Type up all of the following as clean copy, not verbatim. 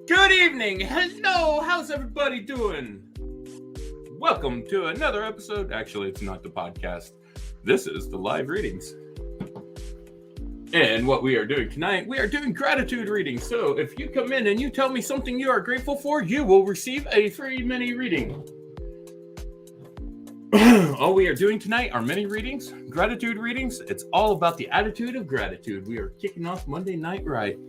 Good evening. Hello. How's everybody doing? Welcome to another episode. Actually, it's not the podcast. This is the live readings. And what we are doing tonight, we are doing gratitude readings. So if you come in and you tell me something you are grateful for, you will receive a free mini reading. All we are doing tonight are mini readings, gratitude readings. It's all about the attitude of gratitude. We are kicking off Monday night right.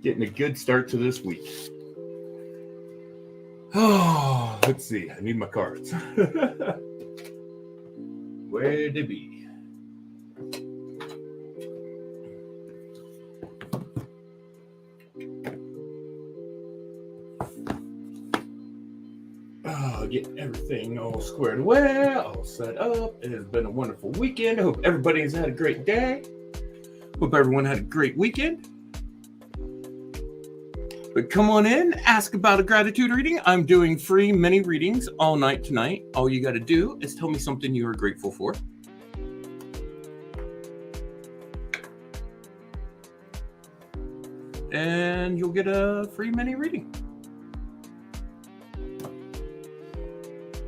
Getting a good start to this week. Oh, let's see. I need my cards. Where'd they be? Getting everything all squared away, all set up. It has been a wonderful weekend. I hope everybody has had a great day. Hope everyone had a great weekend. But come on in, ask about a gratitude reading. I'm doing free mini readings all night tonight. All you got to do is tell me something you are grateful for. And you'll get a free mini reading.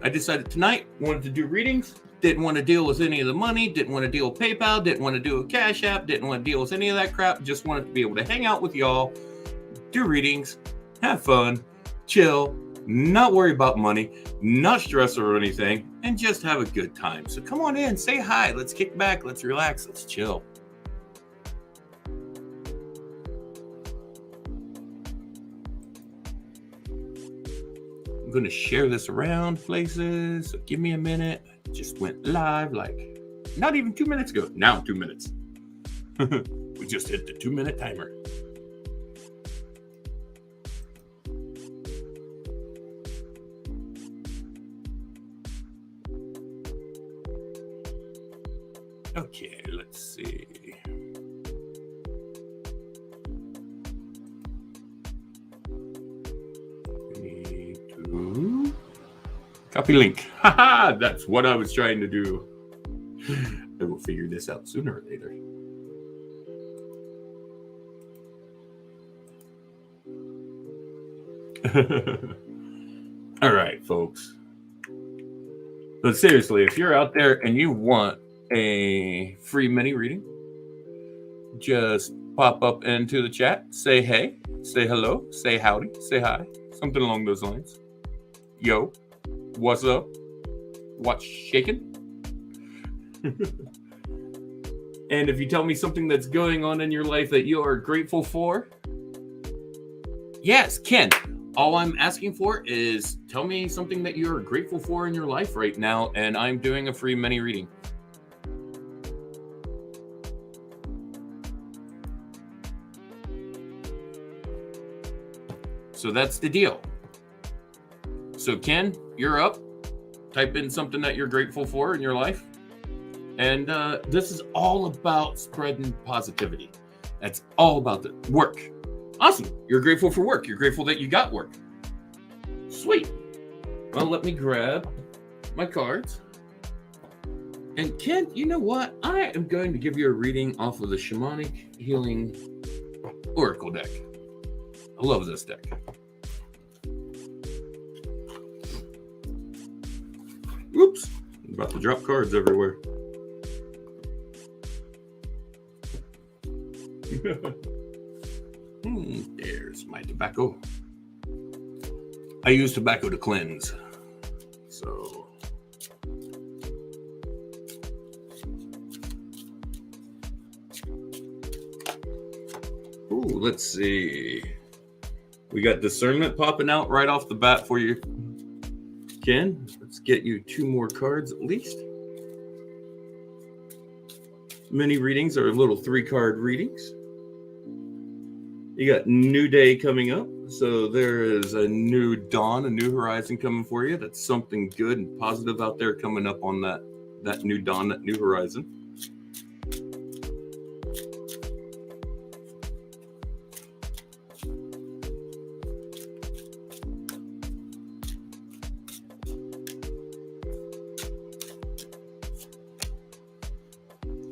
I decided tonight, wanted to do readings. Didn't want to deal with any of the money. Didn't want to deal with PayPal. Didn't want to do a Cash App. Didn't want to deal with any of that crap. Just wanted to be able to hang out with y'all, do readings, have fun, chill, not worry about money, not stress or anything, and just have a good time. So come on in, say hi. Let's kick back. Let's relax. Let's chill. I'm going to share this around places. So give me a minute. Just went live like not even 2 minutes ago. Now 2 minutes. We just hit the 2-minute timer. Okay, let's see. Copy link. Haha, that's what I was trying to do. I will figure this out sooner or later. All right, folks. But seriously, if you're out there and you want a free mini reading, just pop up into the chat, say hey, say hello, say howdy, say hi, something along those lines. Yo. What's up? What's shaking? And if you tell me something that's going on in your life that you are grateful for, yes, Ken. All I'm asking for is tell me something that you're grateful for in your life right now, and I'm doing a free mini reading. So that's the deal. So Ken, you're up. Type in something that you're grateful for in your life. And this is all about spreading positivity. That's all about the work. Awesome. You're grateful for work. You're grateful that you got work. Sweet. Well, let me grab my cards. And Ken, you know what? I am going to give you a reading off of the Shamanic Healing Oracle deck. I love this deck. Oops, I'm about to drop cards everywhere. There's my tobacco. I use tobacco to cleanse. So. Ooh, let's see. We got discernment popping out right off the bat for you, Ken. Let's get you 2 more cards at least. Mini readings are little 3-card readings. You got New Day coming up. So there is a new dawn, a new horizon coming for you. That's something good and positive out there coming up on that new dawn, that new horizon.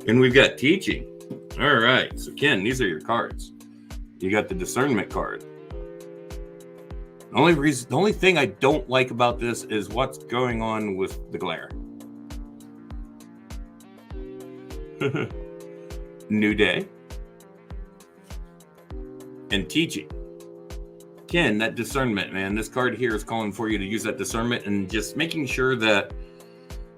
And we've got teaching. All right. So, Ken, these are your cards. You got the discernment card. The only thing I don't like about this is what's going on with the glare. New day and teaching. Ken, that discernment, man. This card here is calling for you to use that discernment and just making sure that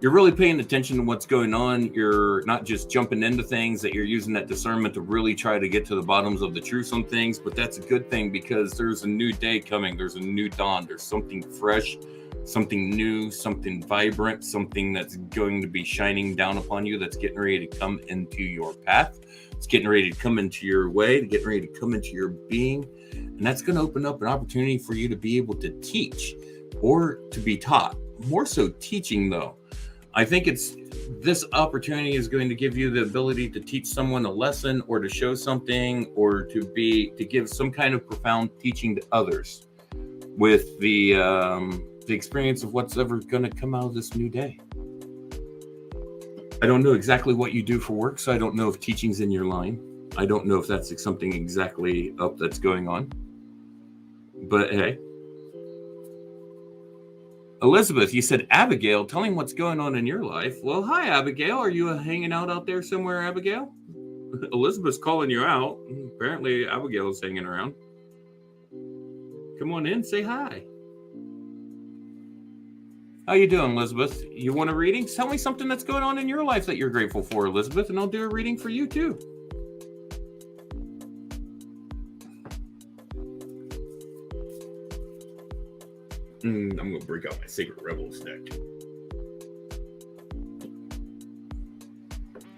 you're really paying attention to what's going on. You're not just jumping into things, that you're using that discernment to really try to get to the bottoms of the truth on things. But that's a good thing because there's a new day coming. There's a new dawn. There's something fresh, something new, something vibrant, something that's going to be shining down upon you, that's getting ready to come into your path. It's getting ready to come into your way, getting ready to come into your being. And that's going to open up an opportunity for you to be able to teach or to be taught. More so teaching, though. I think this opportunity is going to give you the ability to teach someone a lesson or to show something or to give some kind of profound teaching to others with the experience of what's ever going to come out of this new day. I don't know exactly what you do for work, so I don't know if teaching's in your line. I don't know if that's something exactly up that's going on. But hey. Elizabeth, you said Abigail, tell him what's going on in your life. Well, hi, Abigail. Are you hanging out there somewhere, Abigail? Elizabeth's calling you out. Apparently, Abigail's hanging around. Come on in, say hi. How you doing, Elizabeth? You want a reading? Tell me something that's going on in your life that you're grateful for, Elizabeth, and I'll do a reading for you, too. I'm going to break out my Sacred Rebels deck.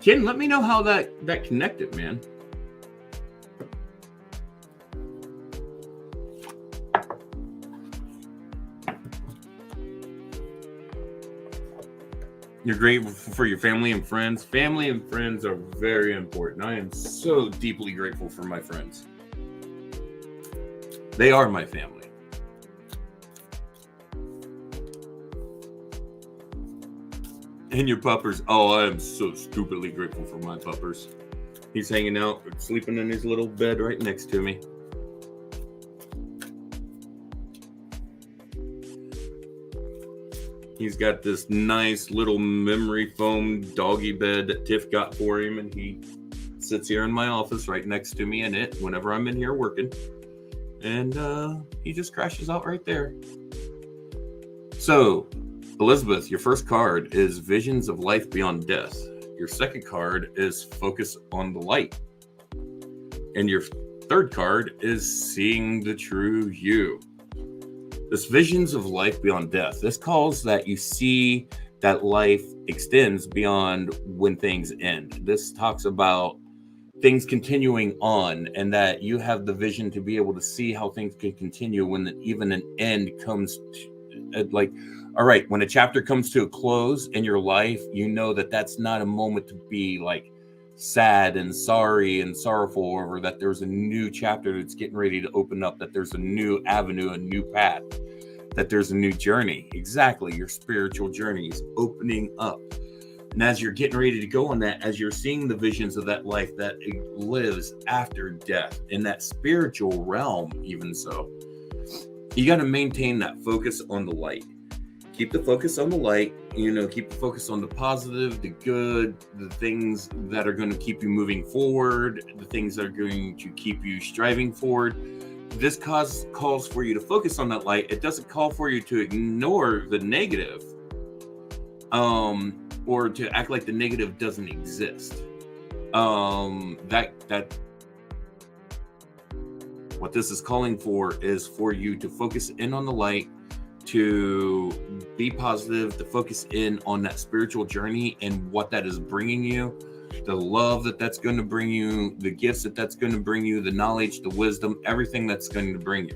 Ken, let me know how that connected, man. You're grateful for your family and friends. Family and friends are very important. I am so deeply grateful for my friends. They are my family. And your puppers. Oh, I am so stupidly grateful for my puppers. He's hanging out, sleeping in his little bed right next to me. He's got this nice little memory foam doggy bed that Tiff got for him, and he sits here in my office right next to me in it whenever I'm in here working. And he just crashes out right there. So, Elizabeth, your first card is Visions of Life Beyond Death. Your second card is Focus on the Light. And your third card is Seeing the True You. This Visions of Life Beyond Death. This calls that you see that life extends beyond when things end. This talks about things continuing on and that you have the vision to be able to see how things can continue when even an end comes to, all right, when a chapter comes to a close in your life, you know that that's not a moment to be like sad and sorry and sorrowful over, that there's a new chapter that's getting ready to open up, that there's a new avenue, a new path, that there's a new journey. Exactly. Your spiritual journey is opening up. And as you're getting ready to go on that, as you're seeing the visions of that life that lives after death in that spiritual realm, even so, you got to maintain that focus on the light. Keep the focus on the light, keep the focus on the positive, the good, the things that are going to keep you moving forward, the things that are going to keep you striving forward. This calls for you to focus on that light. It doesn't call for you to ignore the negative, or to act like the negative doesn't exist. What this is calling for is for you to focus in on the light, to be positive, to focus in on that spiritual journey and what that is bringing you, the love that's going to bring you, the gifts that's going to bring you, the knowledge, the wisdom, everything that's going to bring you.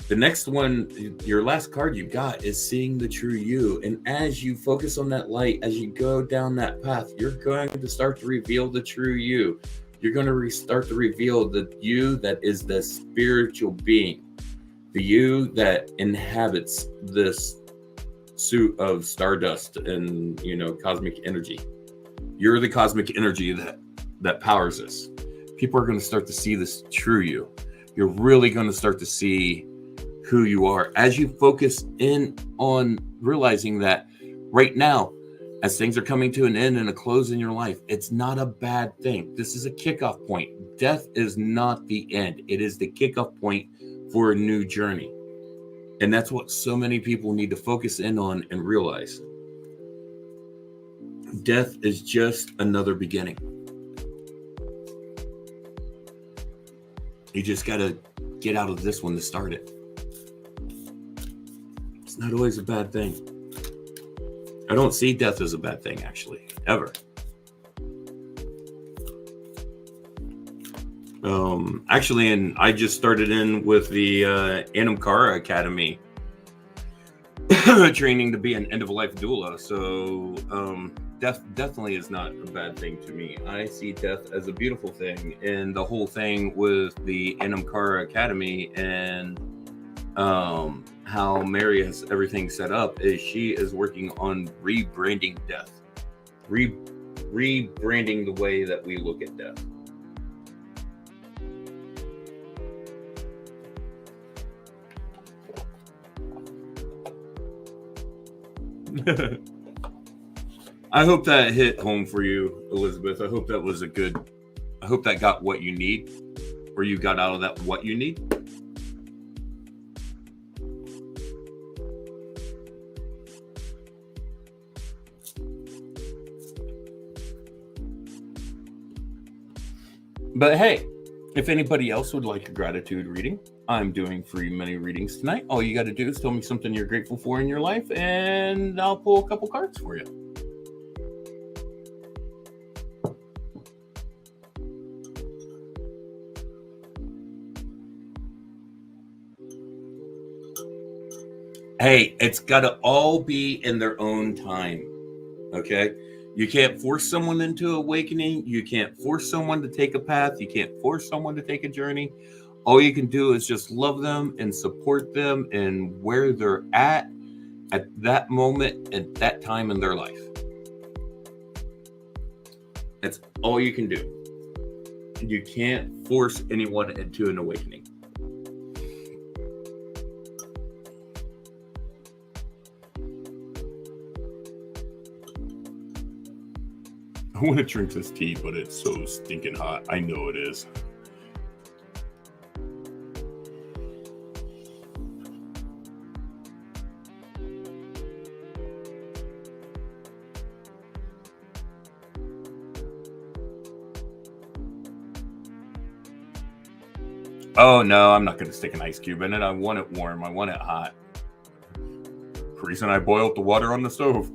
The next one, your last card you got, is Seeing the True You. And as you focus on that light, as you go down that path, you're going to start to reveal the true you. You're going to start to reveal the you that is the spiritual being. The you that inhabits this suit of stardust and, cosmic energy. You're the cosmic energy that powers us. people are going to start to see this true you. You're really going to start to see who you are as you focus in on realizing that right now, as things are coming to an end and a close in your life, it's not a bad thing. This is a kickoff point. Death is not the end. It is the kickoff point for a new journey. And that's what so many people need to focus in on and realize. Death is just another beginning. You just got to get out of this one to start it. It's not always a bad thing. I don't see death as a bad thing, actually, ever. Actually, and I just started in with the Anam Cara Academy training to be an end-of-life doula. So death definitely is not a bad thing to me. I see death as a beautiful thing. And the whole thing with the Anam Cara Academy and how Mary has everything set up is she is working on rebranding death, rebranding the way that we look at death. I hope that hit home for you, Elizabeth. I hope that was I hope that got what you need, or you got out of that what you need. But hey, if anybody else would like a gratitude reading, I'm doing free mini readings tonight. All you got to do is tell me something you're grateful for in your life, and I'll pull a couple cards for you. Hey, it's got to all be in their own time, okay? You can't force someone into awakening. You can't force someone to take a path. You can't force someone to take a journey. All you can do is just love them and support them and where they're at that moment, at that time in their life. That's all you can do. You can't force anyone into an awakening. I want to drink this tea, but it's so stinking hot. I know it is. Oh, no, I'm not going to stick an ice cube in it. I want it warm. I want it hot. The reason I boiled the water on the stove.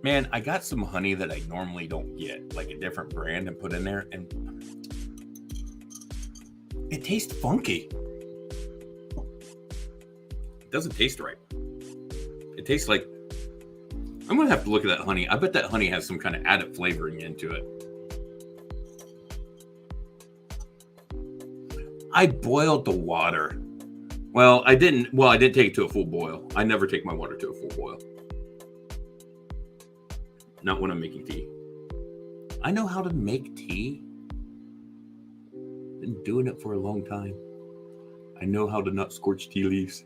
Man, I got some honey that I normally don't get, like a different brand, and put in there, and it tastes funky. It doesn't taste right. It tastes like, I'm going to have to look at that honey. I bet that honey has some kind of added flavoring into it. I boiled the water. Well, I didn't take it to a full boil. I never take my water to a full boil. Not when I'm making tea. I know how to make tea. Been doing it for a long time. I know how to not scorch tea leaves.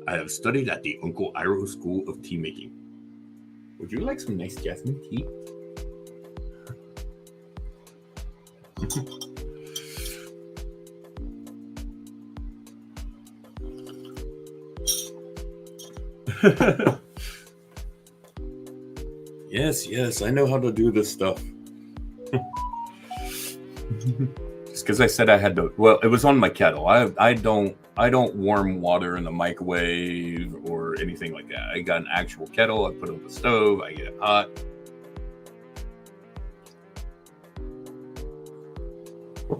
I have studied at the Uncle Iroh School of Tea Making. Would you like some nice jasmine tea? Yes, I know how to do this stuff. Just because I said I had to. Well, it was on my kettle. I don't warm water in the microwave or anything like that. I got an actual kettle. I put it on the stove. I get it hot.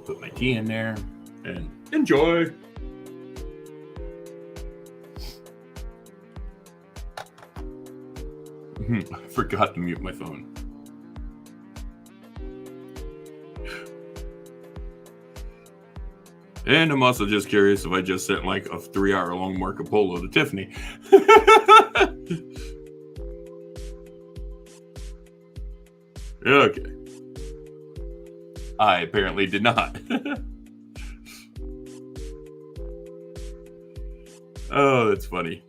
Put my tea in there and enjoy. I forgot to mute my phone. And I'm also just curious if I just sent like a 3-hour-long Marco Polo to Tiffany. Okay. I apparently did not. Oh, that's funny.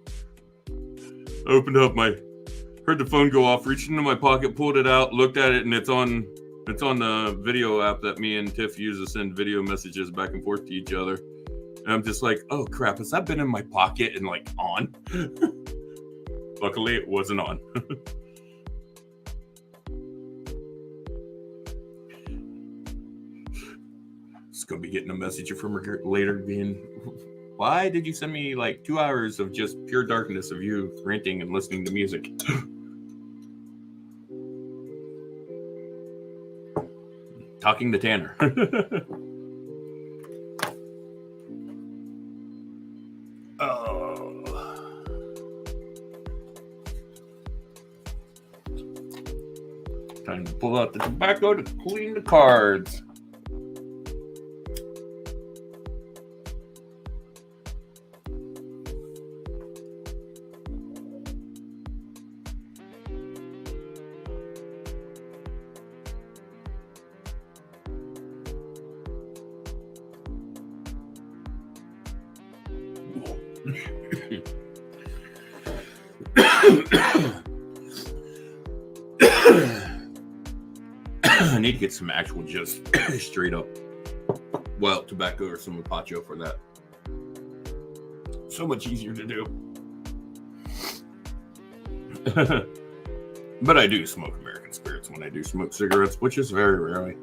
Heard the phone go off, reached into my pocket, pulled it out, looked at it, and it's on the video app that me and Tiff use to send video messages back and forth to each other. And I'm just like, oh crap, has that been in my pocket and like on? Luckily, it wasn't on. Just gonna be getting a message from her later being, why did you send me like 2 hours of just pure darkness of you ranting and listening to music? Talking to Tanner. Oh. Time to pull out the tobacco to clean the cards. I need to get some actual just straight up wild tobacco or some Apache for that. So much easier to do. But I do smoke American Spirits when I do smoke cigarettes, which is very rarely.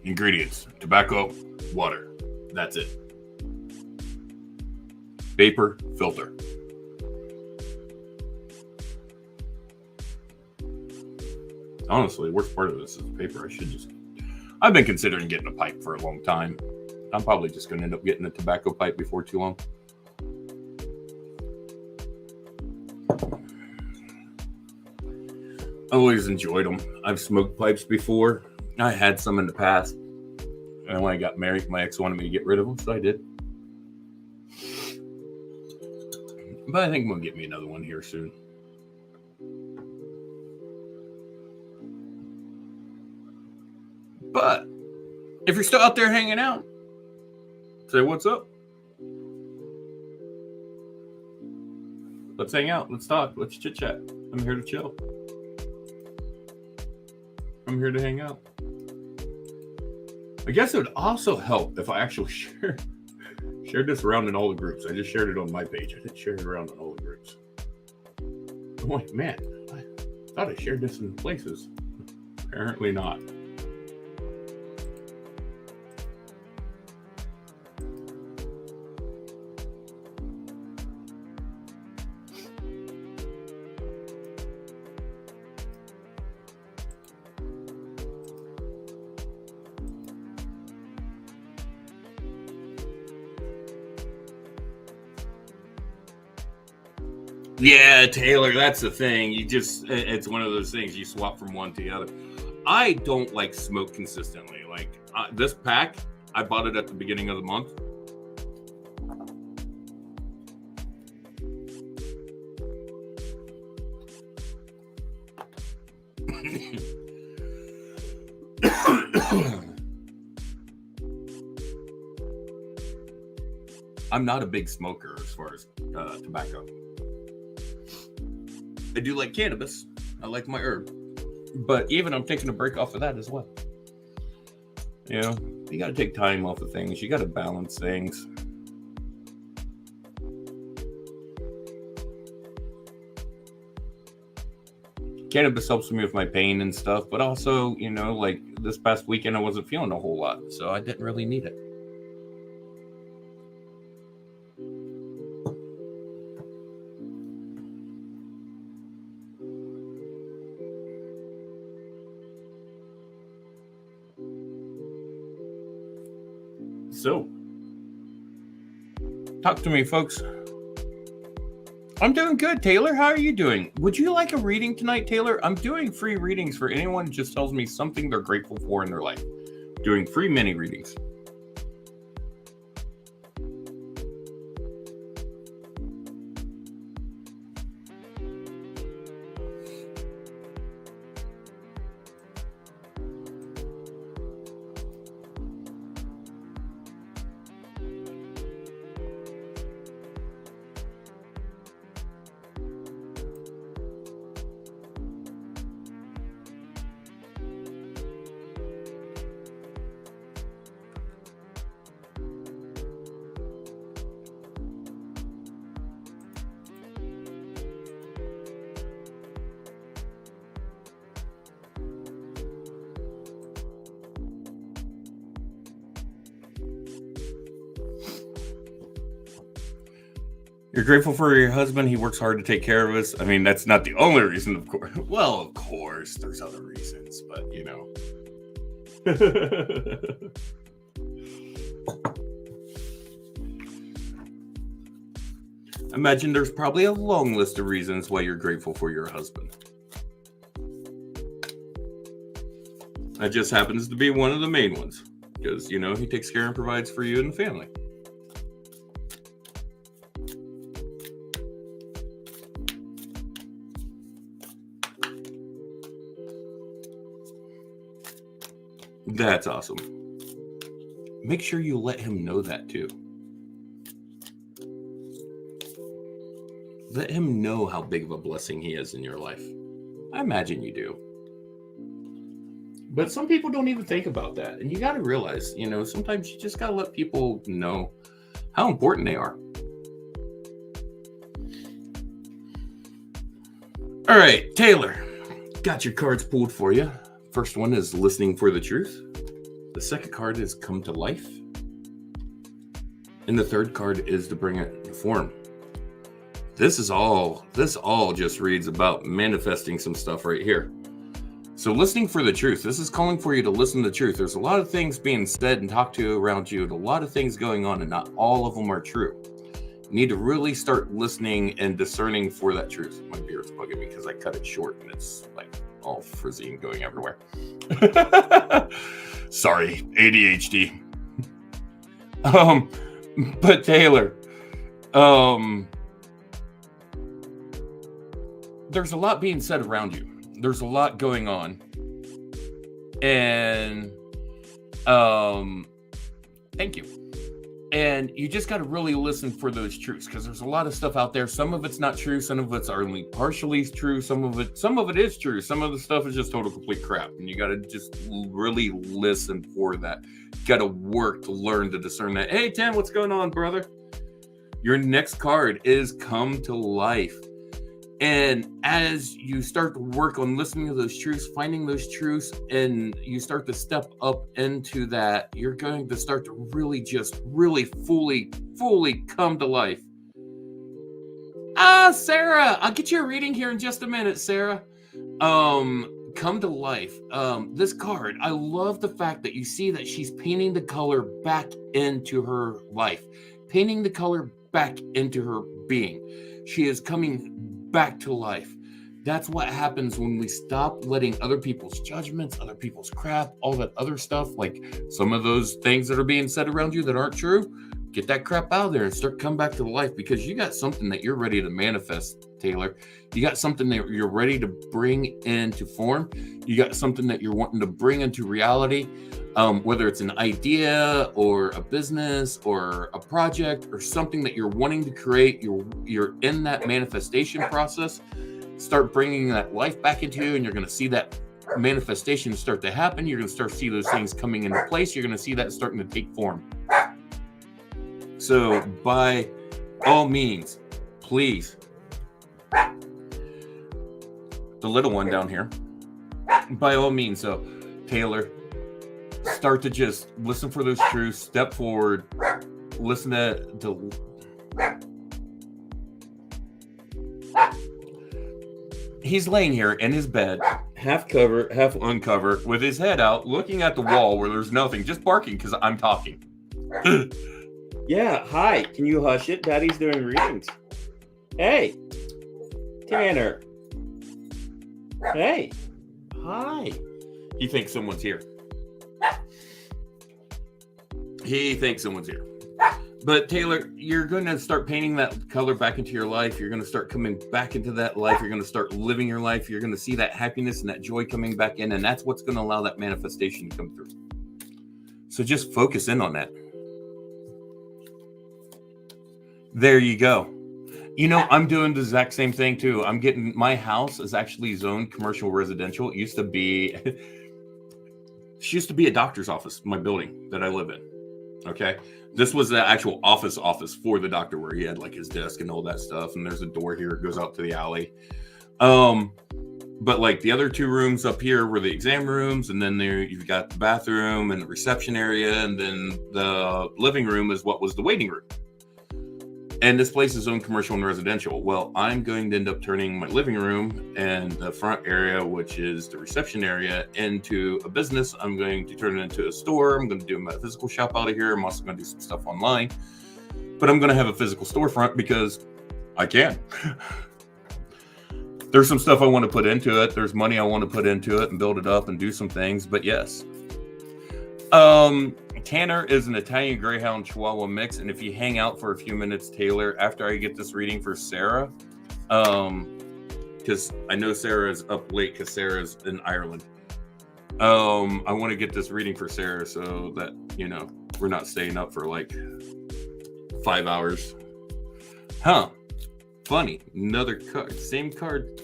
Ingredients: tobacco, water. That's it. Vapor filter. Honestly, the worst part of this is the paper. I've been considering getting a pipe for a long time. I'm probably just going to end up getting a tobacco pipe before too long. I always enjoyed them. I've smoked pipes before. I had some in the past. And when I got married, my ex wanted me to get rid of them, so I did. But I think I'm going to get me another one here soon. But if you're still out there hanging out, say what's up. Let's hang out. Let's talk. Let's chit chat. I'm here to chill. I'm here to hang out. I guess it would also help if I actually shared this around in all the groups. I just shared it on my page. I didn't share it around in all the groups. I'm like, man, I thought I shared this in places. Apparently not. Yeah, Taylor, that's the thing. It's one of those things you swap from one to the other. I don't like smoke consistently. Like this pack, I bought it at the beginning of the month. I'm not a big smoker as far as tobacco. I do like cannabis. I like my herb. But even I'm taking a break off of that as well. You know, you got to take time off of things. You got to balance things. Cannabis helps me with my pain and stuff. But also, you know, like this past weekend, I wasn't feeling a whole lot. So I didn't really need it. So, Talk to me, folks. I'm doing good, Taylor. How are you doing? Would you like a reading tonight, Taylor? I'm doing free readings for anyone who just tells me something they're grateful for in their life. Doing free mini readings. You're grateful for your husband. He works hard to take care of us. I mean, that's not the only reason, of course. Well, of course, there's other reasons, but you know. Imagine there's probably a long list of reasons why you're grateful for your husband. That just happens to be one of the main ones. Because, you know, he takes care and provides for you and the family. That's awesome. Make sure you let him know that too. Let him know how big of a blessing he is in your life. I imagine you do. But some people don't even think about that. And you got to realize, you know, sometimes you just got to let people know how important they are. All right, Taylor, got your cards pulled for you. First one is listening for the truth. The second card is come to life. And the third card is to bring it to form. This all just reads about manifesting some stuff right here. So listening for the truth. This is calling for you to listen to the truth. There's a lot of things being said and talked to around you, and a lot of things going on, and not all of them are true. You need to really start listening and discerning for that truth. My beard's bugging me because I cut it short and it's like all frizzy and going everywhere. Sorry, ADHD. But Taylor, there's a lot being said around you. There's a lot going on. And thank you. And you just got to really listen for those truths, because there's a lot of stuff out there. Some of it's not true. Some of it's only partially true. Some of it is true. Some of the stuff is just total complete crap. And you got to just really listen for that. You got to work to learn to discern that. Hey, Tim, what's going on, brother? Your next card is come to life. And as you start to work on listening to those truths, finding those truths, and you start to step up into that, you're going to start to really fully come to life. Sarah, I'll get you a reading here in just a minute, Sarah. Come to life. This card, I love the fact that you see that she's painting the color back into her life, painting the color back into her being. She is coming back to life. That's what happens when we stop letting other people's judgments, other people's crap, all that other stuff, like some of those things that are being said around you that aren't true. Get that crap out of there and start coming back to life, because you got something that you're ready to manifest, Taylor. You got something that you're ready to bring into form. You got something that you're wanting to bring into reality, whether it's an idea or a business or a project or something that you're wanting to create. You're in that manifestation process. Start bringing that life back into you, and you're going to see that manifestation start to happen. You're going to start to see those things coming into place. You're going to see that starting to take form. So by all means, please, the little one down here, by all means, so Taylor, start to just listen for those truths, step forward, listen to he's laying here in his bed, half covered, half uncovered, with his head out, looking at the wall where there's nothing, just barking because I'm talking. Yeah, hi. Can you hush it? Daddy's doing readings. Hey, Tanner. Hey. Hi. He thinks someone's here. He thinks someone's here. But Taylor, you're going to start painting that color back into your life. You're going to start coming back into that life. You're going to start living your life. You're going to see that happiness and that joy coming back in. And that's what's going to allow that manifestation to come through. So just focus in on that. There you go. You know, I'm doing the exact same thing too. I'm getting, my house is actually zoned commercial residential. It used to be a doctor's office, my building that I live in. Okay. This was the actual office for the doctor where he had like his desk and all that stuff. And there's a door here. It goes out to the alley. But like the other two rooms up here were the exam rooms. And then there you've got the bathroom and the reception area. And then the living room is what was the waiting room. And this place is zoned commercial and residential. Well, I'm going to end up turning my living room and the front area, which is the reception area, into a business. I'm going to turn it into a store. I'm going to do a metaphysical shop out of here. I'm also going to do some stuff online. But I'm going to have a physical storefront because I can. There's some stuff I want to put into it. There's money I want to put into it and build it up and do some things. But yes. Tanner is an Italian Greyhound Chihuahua mix, and if you hang out for a few minutes, Taylor, after I get this reading for Sarah, because I know Sarah is up late because Sarah's in Ireland. I want to get this reading for Sarah so that, you know, we're not staying up for like 5 hours. Huh. Funny. Another card. Same card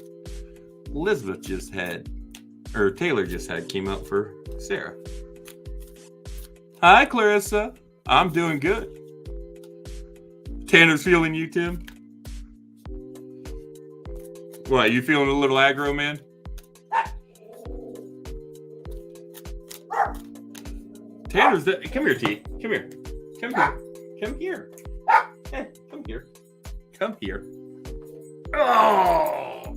Elizabeth just had, or Taylor just had, came out for Sarah. Hi, Clarissa. I'm doing good. Tanner's feeling you, Tim? What, you feeling a little aggro, man? Tanner's come here, T. Come here. Come here. Come here. Hey, come here. Come here. Oh!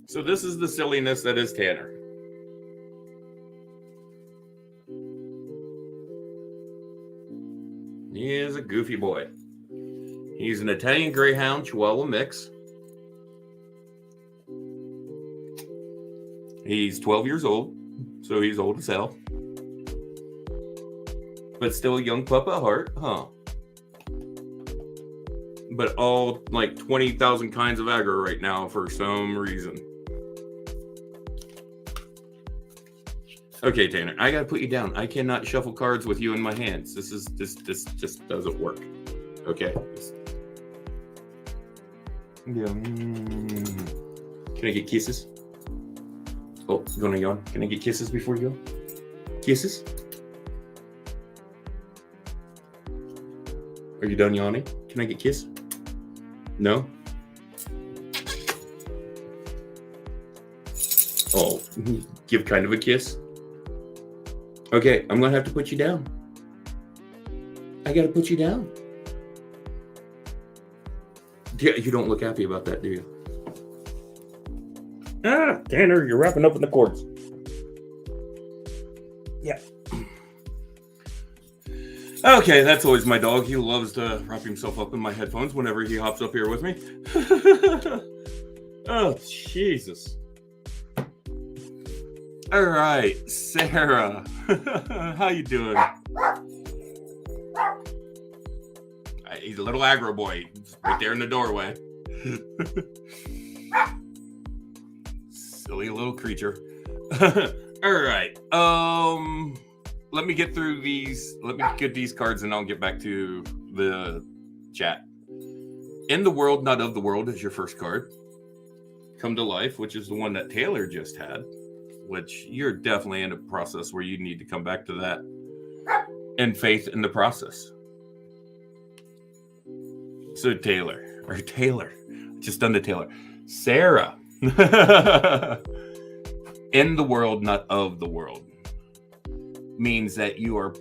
So this is the silliness that is Tanner. He is a goofy boy. He's an Italian Greyhound Chihuahua mix. He's 12 years old, so he's old as hell. But still a young pup at heart, huh? But all like 20,000 kinds of aggro right now for some reason. Okay, Tanner, I gotta put you down. I cannot shuffle cards with you in my hands. This just doesn't work. Okay. Yeah. Can I get kisses? Oh, you gonna yawn? Can I get kisses before you go? Kisses? Are you done yawning? Can I get kiss? No? Oh, give kind of a kiss. Okay, I'm gonna have to put you down. I gotta put you down. Yeah, you don't look happy about that, do you? Ah, Tanner, you're wrapping up in the cords. Yeah. Okay, that's always my dog. He loves to wrap himself up in my headphones whenever he hops up here with me. Oh, Jesus. All right, Sarah. How you doing? He's a little aggro boy. He's right there in the doorway. Silly little creature. All right. Let me get through these. Let me get these cards and I'll get back to the chat. In the World, Not of the World is your first card. Come to Life, which is the one that Taylor just had, which you're definitely in a process where you need to come back to that and faith in the process. So Taylor, just done to Taylor. Sarah. In the world, not of the world, means that you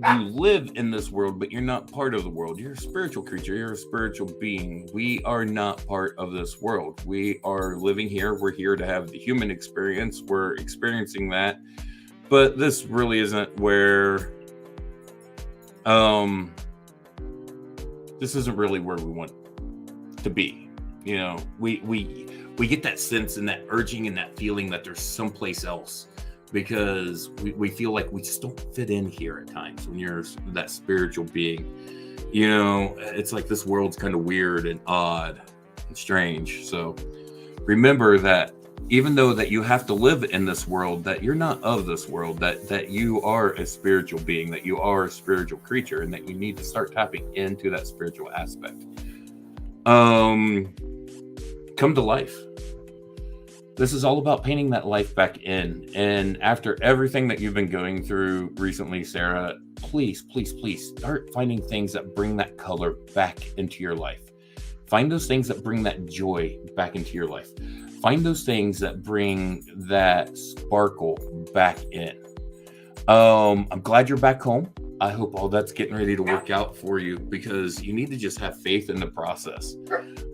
live in this world, but you're not part of the world. You're a spiritual creature. You're a spiritual being. We are not part of this world. We are living here. We're here to have the human experience. We're experiencing that. But this really isn't where this isn't really where we want to be. You know, we get that sense and that urging and that feeling that there's someplace else, because we feel like we just don't fit in here at times when you're that spiritual being. You know, it's like this world's kind of weird and odd and strange. So remember that even though that you have to live in this world, that you're not of this world, that you are a spiritual being, that you are a spiritual creature, and that you need to start tapping into that spiritual aspect. Come to life. This is all about painting that life back in. And after everything that you've been going through recently, Sarah, please, please, please start finding things that bring that color back into your life. Find those things that bring that joy back into your life. Find those things that bring that sparkle back in. I'm glad you're back home. I hope all that's getting ready to work out for you, because you need to just have faith in the process.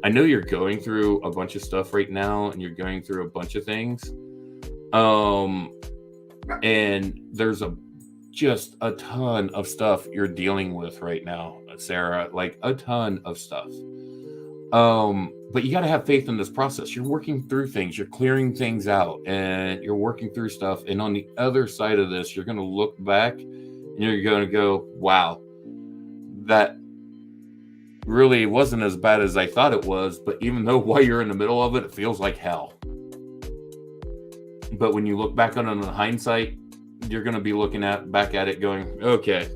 I know you're going through a bunch of stuff right now, and you're going through a bunch of things. And there's just a ton of stuff you're dealing with right now, Sarah, like a ton of stuff. But you got to have faith in this process. You're working through things, you're clearing things out, and you're working through stuff. And on the other side of this, you're going to look back and you're going to go, wow, that really wasn't as bad as I thought it was. But even though while you're in the middle of it, it feels like hell. But when you look back on it in hindsight, you're going to be looking back at it going, okay,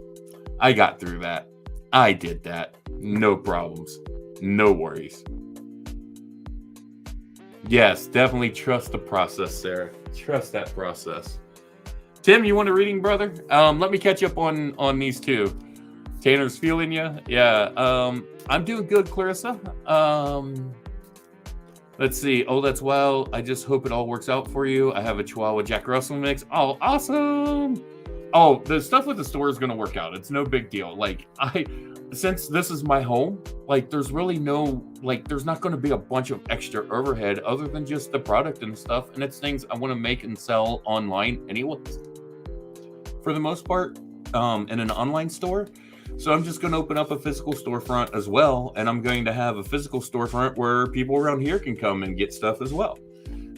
I got through that. I did that. No problems. No worries. Yes, definitely trust the process, Sarah. Trust that process. Tim, you want a reading, brother? Let me catch up on these two. Tanner's feeling you. Yeah. I'm doing good, Clarissa. Let's see. Oh, that's wild. I just hope it all works out for you. I have a Chihuahua Jack Russell mix. Oh, awesome. Oh, the stuff with the store is going to work out. It's no big deal. Like, since this is my home, like, there's really no, like, there's not going to be a bunch of extra overhead other than just the product and stuff. And it's things I want to make and sell online anyways, for the most part, in an online store. So I'm just going to open up a physical storefront as well. And I'm going to have a physical storefront where people around here can come and get stuff as well.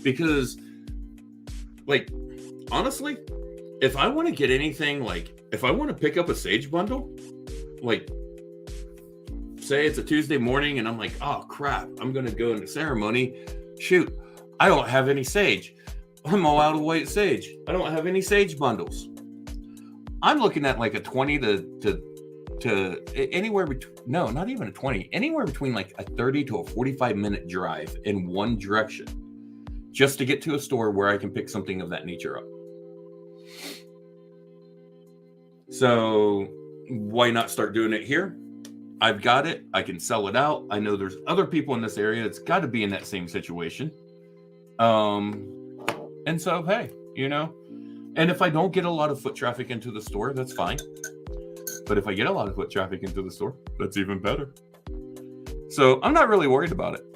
Because, like, honestly, if I want to get anything, like, if I want to pick up a sage bundle, like, say it's a Tuesday morning and I'm like, oh crap, I'm going to go into ceremony. Shoot, I don't have any sage. I'm all out of white sage. I don't have any sage bundles. I'm looking at like a 20 to anywhere between, no, not even a 20, anywhere between like a 30 to a 45-minute drive in one direction just to get to a store where I can pick something of that nature up. So why not start doing it here? I've got it. I can sell it out. I know there's other people in this area that's got to be in that same situation. And so, hey, you know, and if I don't get a lot of foot traffic into the store, that's fine. But if I get a lot of foot traffic into the store, that's even better. So I'm not really worried about it.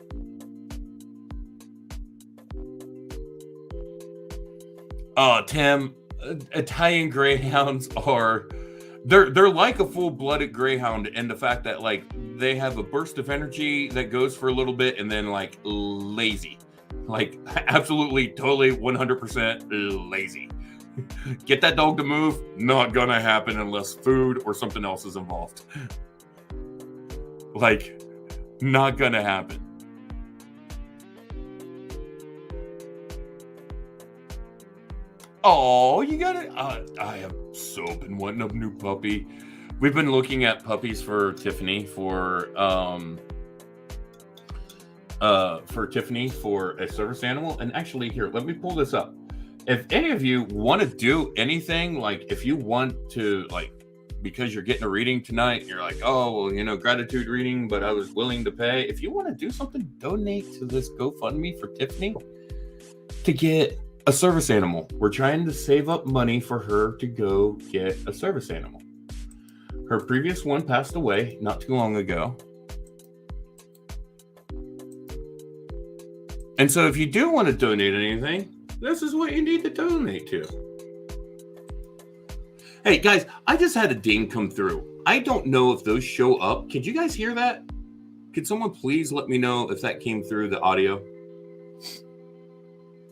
Tim, Italian Greyhounds are... They're like a full-blooded greyhound in the fact that, like, they have a burst of energy that goes for a little bit and then, like, lazy. Like, absolutely, totally, 100% lazy. Get that dog to move, not gonna happen unless food or something else is involved. Like, not gonna happen. Oh, you got it. I have so been wanting a new puppy. We've been looking at puppies for Tiffany for a service animal. And actually, here, let me pull this up. If any of you want to do anything, like if you want to, like, because you're getting a reading tonight, you're like, oh, well, you know, gratitude reading, but I was willing to pay. If you want to do something, donate to this GoFundMe for Tiffany to get a service animal. We're trying to save up money for her to go get a service animal. Her previous one passed away not too long ago. And so if you do want to donate anything, this is what you need to donate to. Hey, guys, I just had a ding come through. I don't know if those show up. Could you guys hear that? Could someone please let me know if that came through the audio?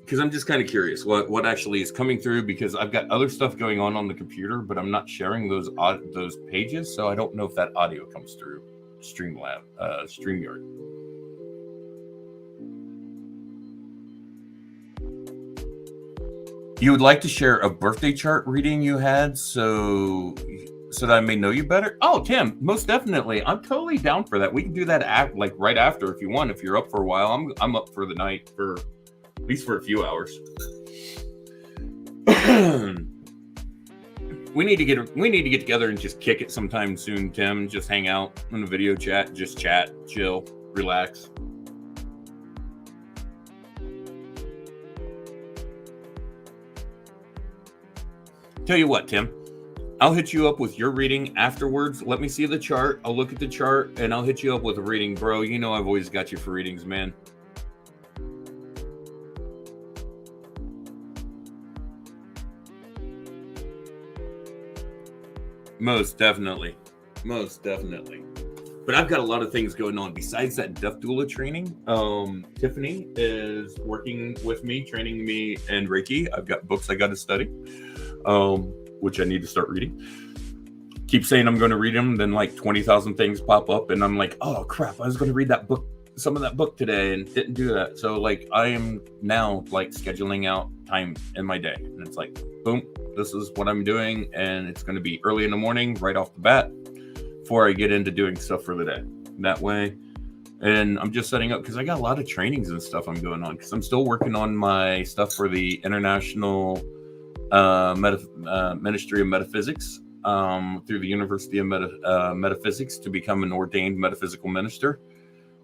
Because I'm just kind of curious what actually is coming through, because I've got other stuff going on the computer, but I'm not sharing those pages, so I don't know if that audio comes through StreamYard. You would like to share a birthday chart reading you had so that I may know you better? Oh, Tim, most definitely. I'm totally down for that. We can do that right after if you want. If you're up for a while, I'm up for the night for at least for a few hours. We need to get together and just kick it sometime soon, Tim. Just hang out in a video chat, just chat, chill, relax. Tell you what, Tim, I'll hit you up with your reading afterwards. Let me see the chart. I'll look at the chart and I'll hit you up with a reading, bro. You know I've always got you for readings, man. Most definitely. But I've got a lot of things going on besides that Death Doula training. Tiffany is working with me, training me in Reiki. I've got books I got to study, which I need to start reading. Keep saying I'm going to read them, then like 20,000 things pop up, and I'm like, oh crap, I was going to read that book, some of that book today, and didn't do that. So like I am now like scheduling out time in my day, and it's like, boom, this is what I'm doing, and it's going to be early in the morning, right off the bat, before I get into doing stuff for the day. That way, and I'm just setting up because I got a lot of trainings and stuff I'm going on, because I'm still working on my stuff for the International Ministry of Metaphysics through the University of Metaphysics to become an ordained metaphysical minister.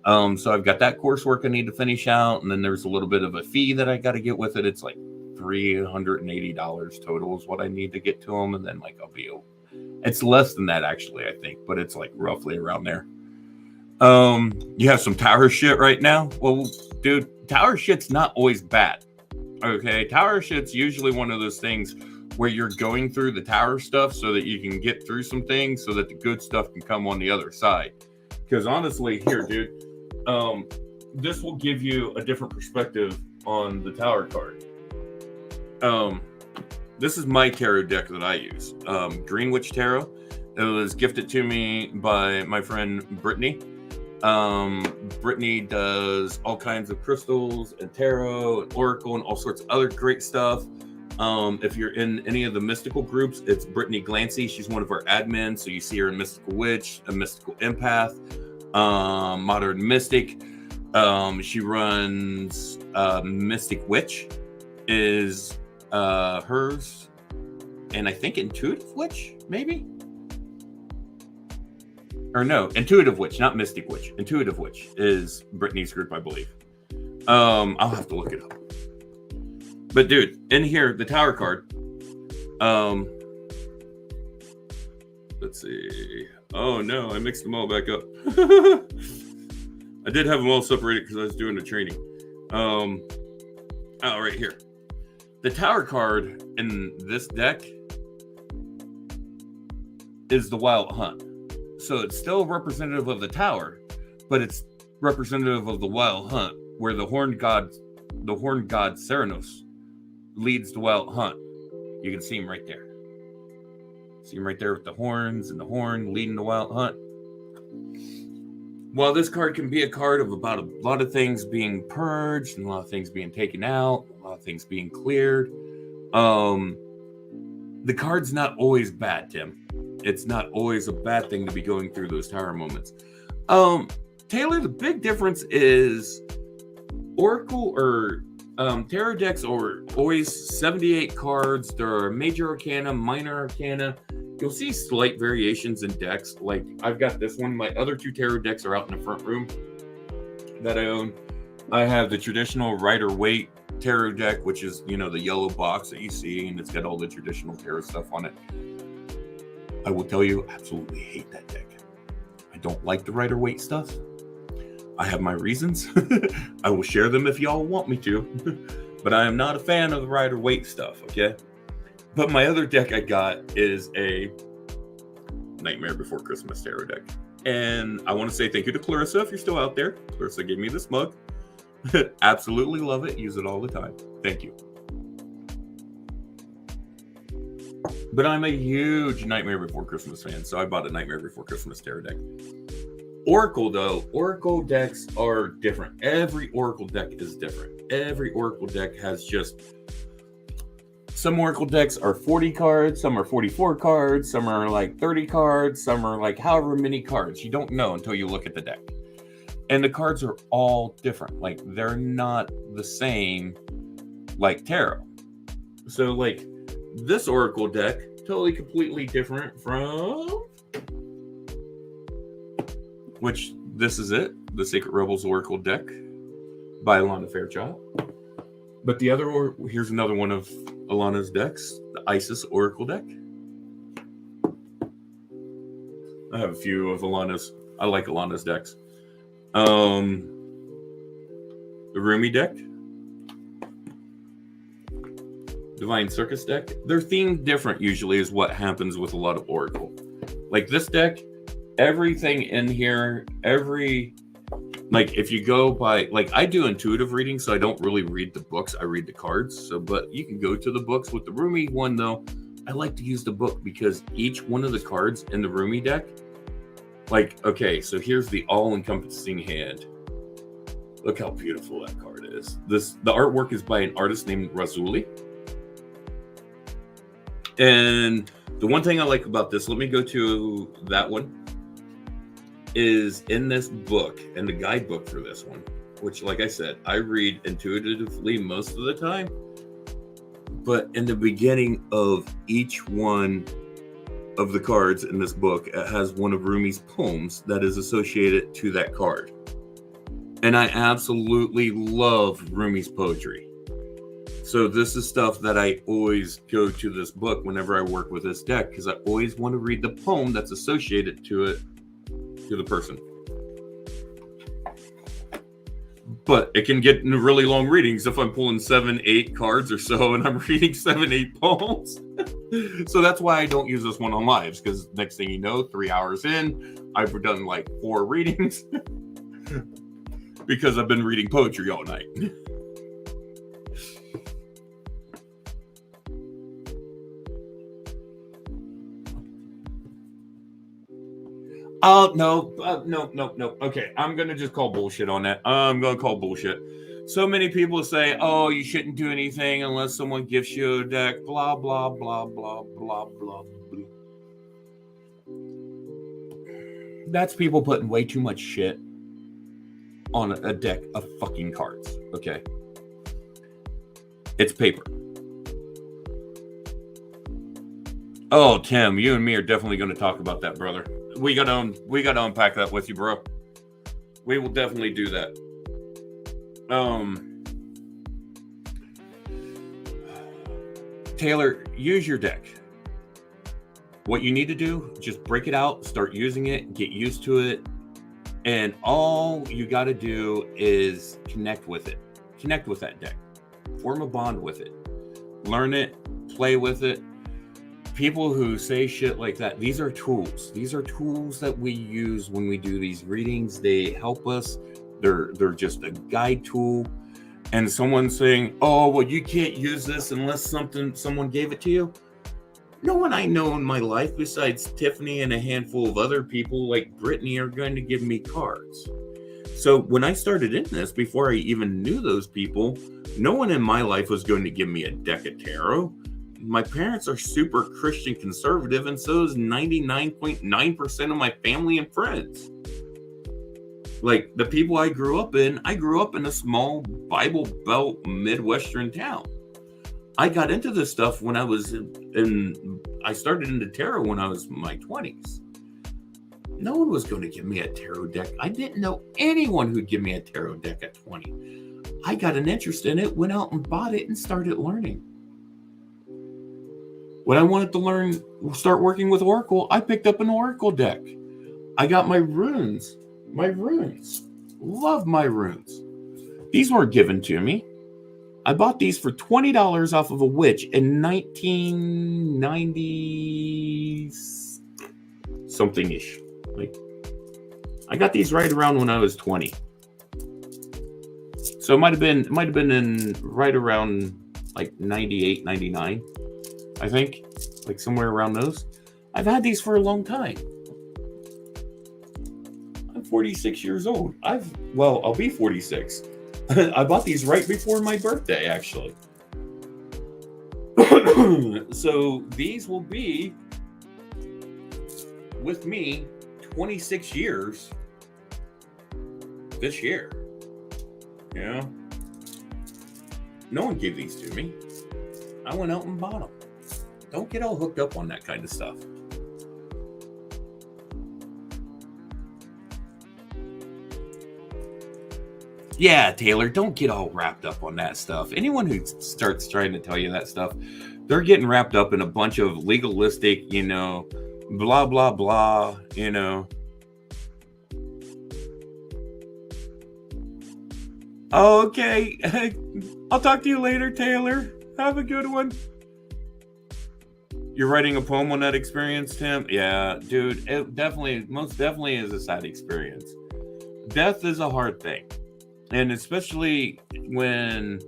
So I've got that coursework I need to finish out, and then there's a little bit of a fee that I got to get with it. It's like $380 total is what I need to get to them, and then like it's less than that actually, I think, but it's like roughly around there. You have some tower shit right now? Well, dude, tower shit's not always bad. Okay, tower shit's usually one of those things where you're going through the tower stuff so that you can get through some things so that the good stuff can come on the other side. Because honestly, here, dude, this will give you a different perspective on the tower card. This is my tarot deck that I use, Greenwich Tarot. It was gifted to me by my friend Brittany. Brittany does all kinds of crystals and tarot and oracle and all sorts of other great stuff. If you're in any of the mystical groups, it's Brittany Glancy. She's one of our admins, so you see her in Mystical Witch, a Mystical Empath, Modern Mystic. She runs Mystic Witch is hers, and I think Intuitive Witch, maybe? Or no, Intuitive Witch, not Mystic Witch. Intuitive Witch is Brittany's group, I believe. I'll have to look it up. But dude, in here, the tower card. Let's see. Oh no, I mixed them all back up. I did have them all separated because I was doing the training. Right here. The tower card in this deck is the Wild Hunt. So it's still representative of the tower, but it's representative of the Wild Hunt, where the horned god Ceranos leads the Wild Hunt. You can see him right there. See him right there with the horns and the horn leading the Wild Hunt. While this card can be a card of about a lot of things being purged and a lot of things being taken out, a lot of things being cleared, the card's not always bad, Tim. It's not always a bad thing to be going through those tower moments. Taylor, the big difference is Oracle or tarot decks are always 78 cards. There are major arcana, minor arcana. You'll see slight variations in decks. Like I've got this one. My other two tarot decks are out in the front room that I own. I have the traditional Rider-Waite tarot deck, which is, the yellow box that you see, and it's got all the traditional tarot stuff on it. I will tell you, I absolutely hate that deck. I don't like the Rider-Waite stuff. I have my reasons. I will share them if y'all want me to. But I am not a fan of the Rider-Waite stuff, okay? But my other deck I got is a Nightmare Before Christmas tarot deck. And I want to say thank you to Clarissa if you're still out there. Clarissa gave me this mug. Absolutely love it. Use it all the time. Thank you. But I'm a huge Nightmare Before Christmas fan, so I bought a Nightmare Before Christmas tarot deck. Oracle, though, Oracle decks are different. Every Oracle deck is different. Every Oracle deck has just... Some Oracle decks are 40 cards, some are 44 cards, some are like 30 cards, some are like however many cards. You don't know until you look at the deck. And the cards are all different. Like, they're not the same like tarot. So, like, this Oracle deck, totally completely different from... Which, this is it. The Sacred Rebels Oracle deck by Alana Fairchild. But the other, here's another one of Alana's decks, the Isis Oracle deck. I have a few of Alana's. I like Alana's decks. The Rumi deck. Divine Circus deck. They're themed different usually is what happens with a lot of Oracle. Like this deck, everything in here, like if you go by, like I do intuitive reading, so I don't really read the books, I read the cards. So, but you can go to the books. With the Rumi one though, I like to use the book because each one of the cards in the Rumi deck, like, okay, so here's the all-encompassing hand. Look how beautiful that card is. The artwork is by an artist named Razuli. And the one thing I like about this, let me go to that one, is in this book, and the guidebook for this one, which, like I said, I read intuitively most of the time. But in the beginning of each one of the cards in this book, it has one of Rumi's poems that is associated to that card. And I absolutely love Rumi's poetry. So this is stuff that I always go to this book whenever I work with this deck, because I always want to read the poem that's associated to it, to the person. But it can get into really long readings if I'm pulling 7-8 cards or so and I'm reading 7-8 poems. So that's why I don't use this one on lives, because next thing you know, 3 hours in, I've done like 4 readings because I've been reading poetry all night. No. Okay, I'm going to just call bullshit on that. I'm going to call bullshit. So many people say, oh, you shouldn't do anything unless someone gifts you a deck, blah, blah, blah, blah, blah, blah, blah. That's people putting way too much shit on a deck of fucking cards, okay? It's paper. Oh, Tim, you and me are definitely going to talk about that, brother. We got to unpack that with you, bro. We will definitely do that. Taylor, use your deck. What you need to do, just break it out, start using it, get used to it, and all you got to do is connect with it. Connect with that deck. Form a bond with it. Learn it, play with it. People who say shit like that, these are tools. These are tools that we use when we do these readings. They help us. They're just a guide tool. And someone saying, oh, well, you can't use this unless someone gave it to you. No one I know in my life besides Tiffany and a handful of other people like Brittany are going to give me cards. So when I started in this, before I even knew those people, no one in my life was going to give me a deck of tarot. My parents are super Christian conservative, and so is 99.9% of my family and friends. Like, the people I grew up in a small Bible Belt Midwestern town. I got into this stuff when I was I started into tarot when I was in my 20s. No one was going to give me a tarot deck. I didn't know anyone who'd give me a tarot deck at 20. I got an interest in it, went out and bought it, and started learning. When I wanted to start working with Oracle, I picked up an Oracle deck. I got my runes. Love my runes. These weren't given to me. I bought these for $20 off of a witch in 1990. something-ish. Like, I got these right around when I was 20. So it might have been in right around like 98, 99, I think. Like somewhere around those. I've had these for a long time. I'm 46 years old. I'll be 46. I bought these right before my birthday, actually. So these will be with me 26 years this year. You know? No one gave these to me. I went out and bought them. Don't get all hooked up on that kind of stuff. Yeah, Taylor, don't get all wrapped up on that stuff. Anyone who starts trying to tell you that stuff, they're getting wrapped up in a bunch of legalistic, blah, blah, blah, Okay. I'll talk to you later, Taylor. Have a good one. You're writing a poem on that experience, Tim? Yeah, dude, it most definitely is a sad experience. Death is a hard thing. And especially when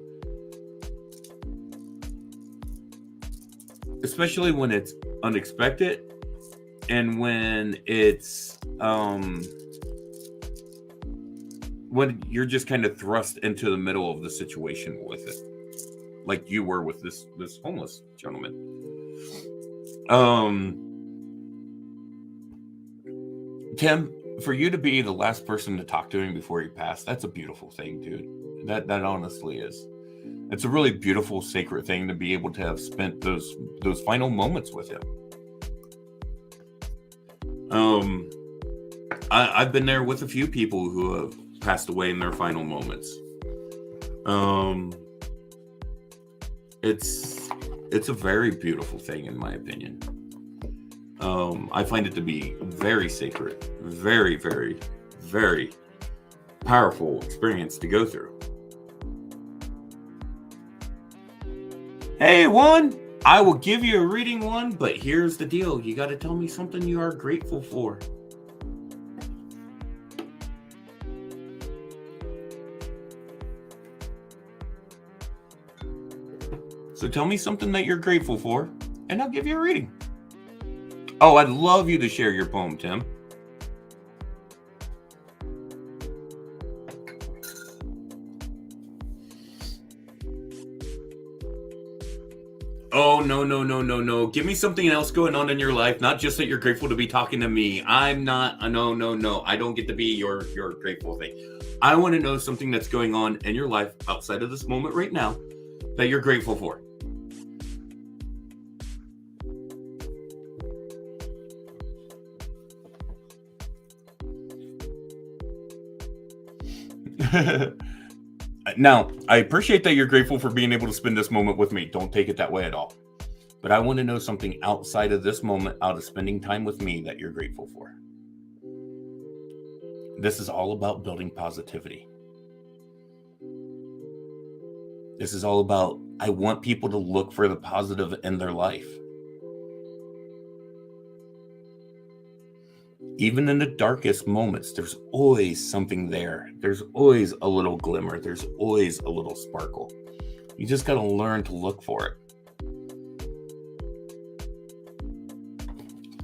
it's unexpected and when it's when you're just kind of thrust into the middle of the situation with it, like you were with this homeless gentleman. Tim, for you to be the last person to talk to him before he passed, that's a beautiful thing, dude. That honestly is. It's a really beautiful, sacred thing to be able to have spent those final moments with him. I've been there with a few people who have passed away in their final moments. It's a very beautiful thing, in my opinion. I find it to be very sacred, very, very, very powerful experience to go through. Hey, Juan, I will give you a reading, Juan, but here's the deal. You got to tell me something you are grateful for. So tell me something that you're grateful for, and I'll give you a reading. Oh, I'd love you to share your poem, Tim. Oh, no. Give me something else going on in your life, not just that you're grateful to be talking to me. I'm not, no. I don't get to be your grateful thing. I want to know something that's going on in your life outside of this moment right now that you're grateful for. Now, I appreciate that you're grateful for being able to spend this moment with me. Don't take it that way at all. But I want to know something outside of this moment, out of spending time with me, that you're grateful for. This is all about building positivity. This is all about, I want people to look for the positive in their life. Even in the darkest moments, there's always something there. There's always a little glimmer. There's always a little sparkle. You just got to learn to look for it.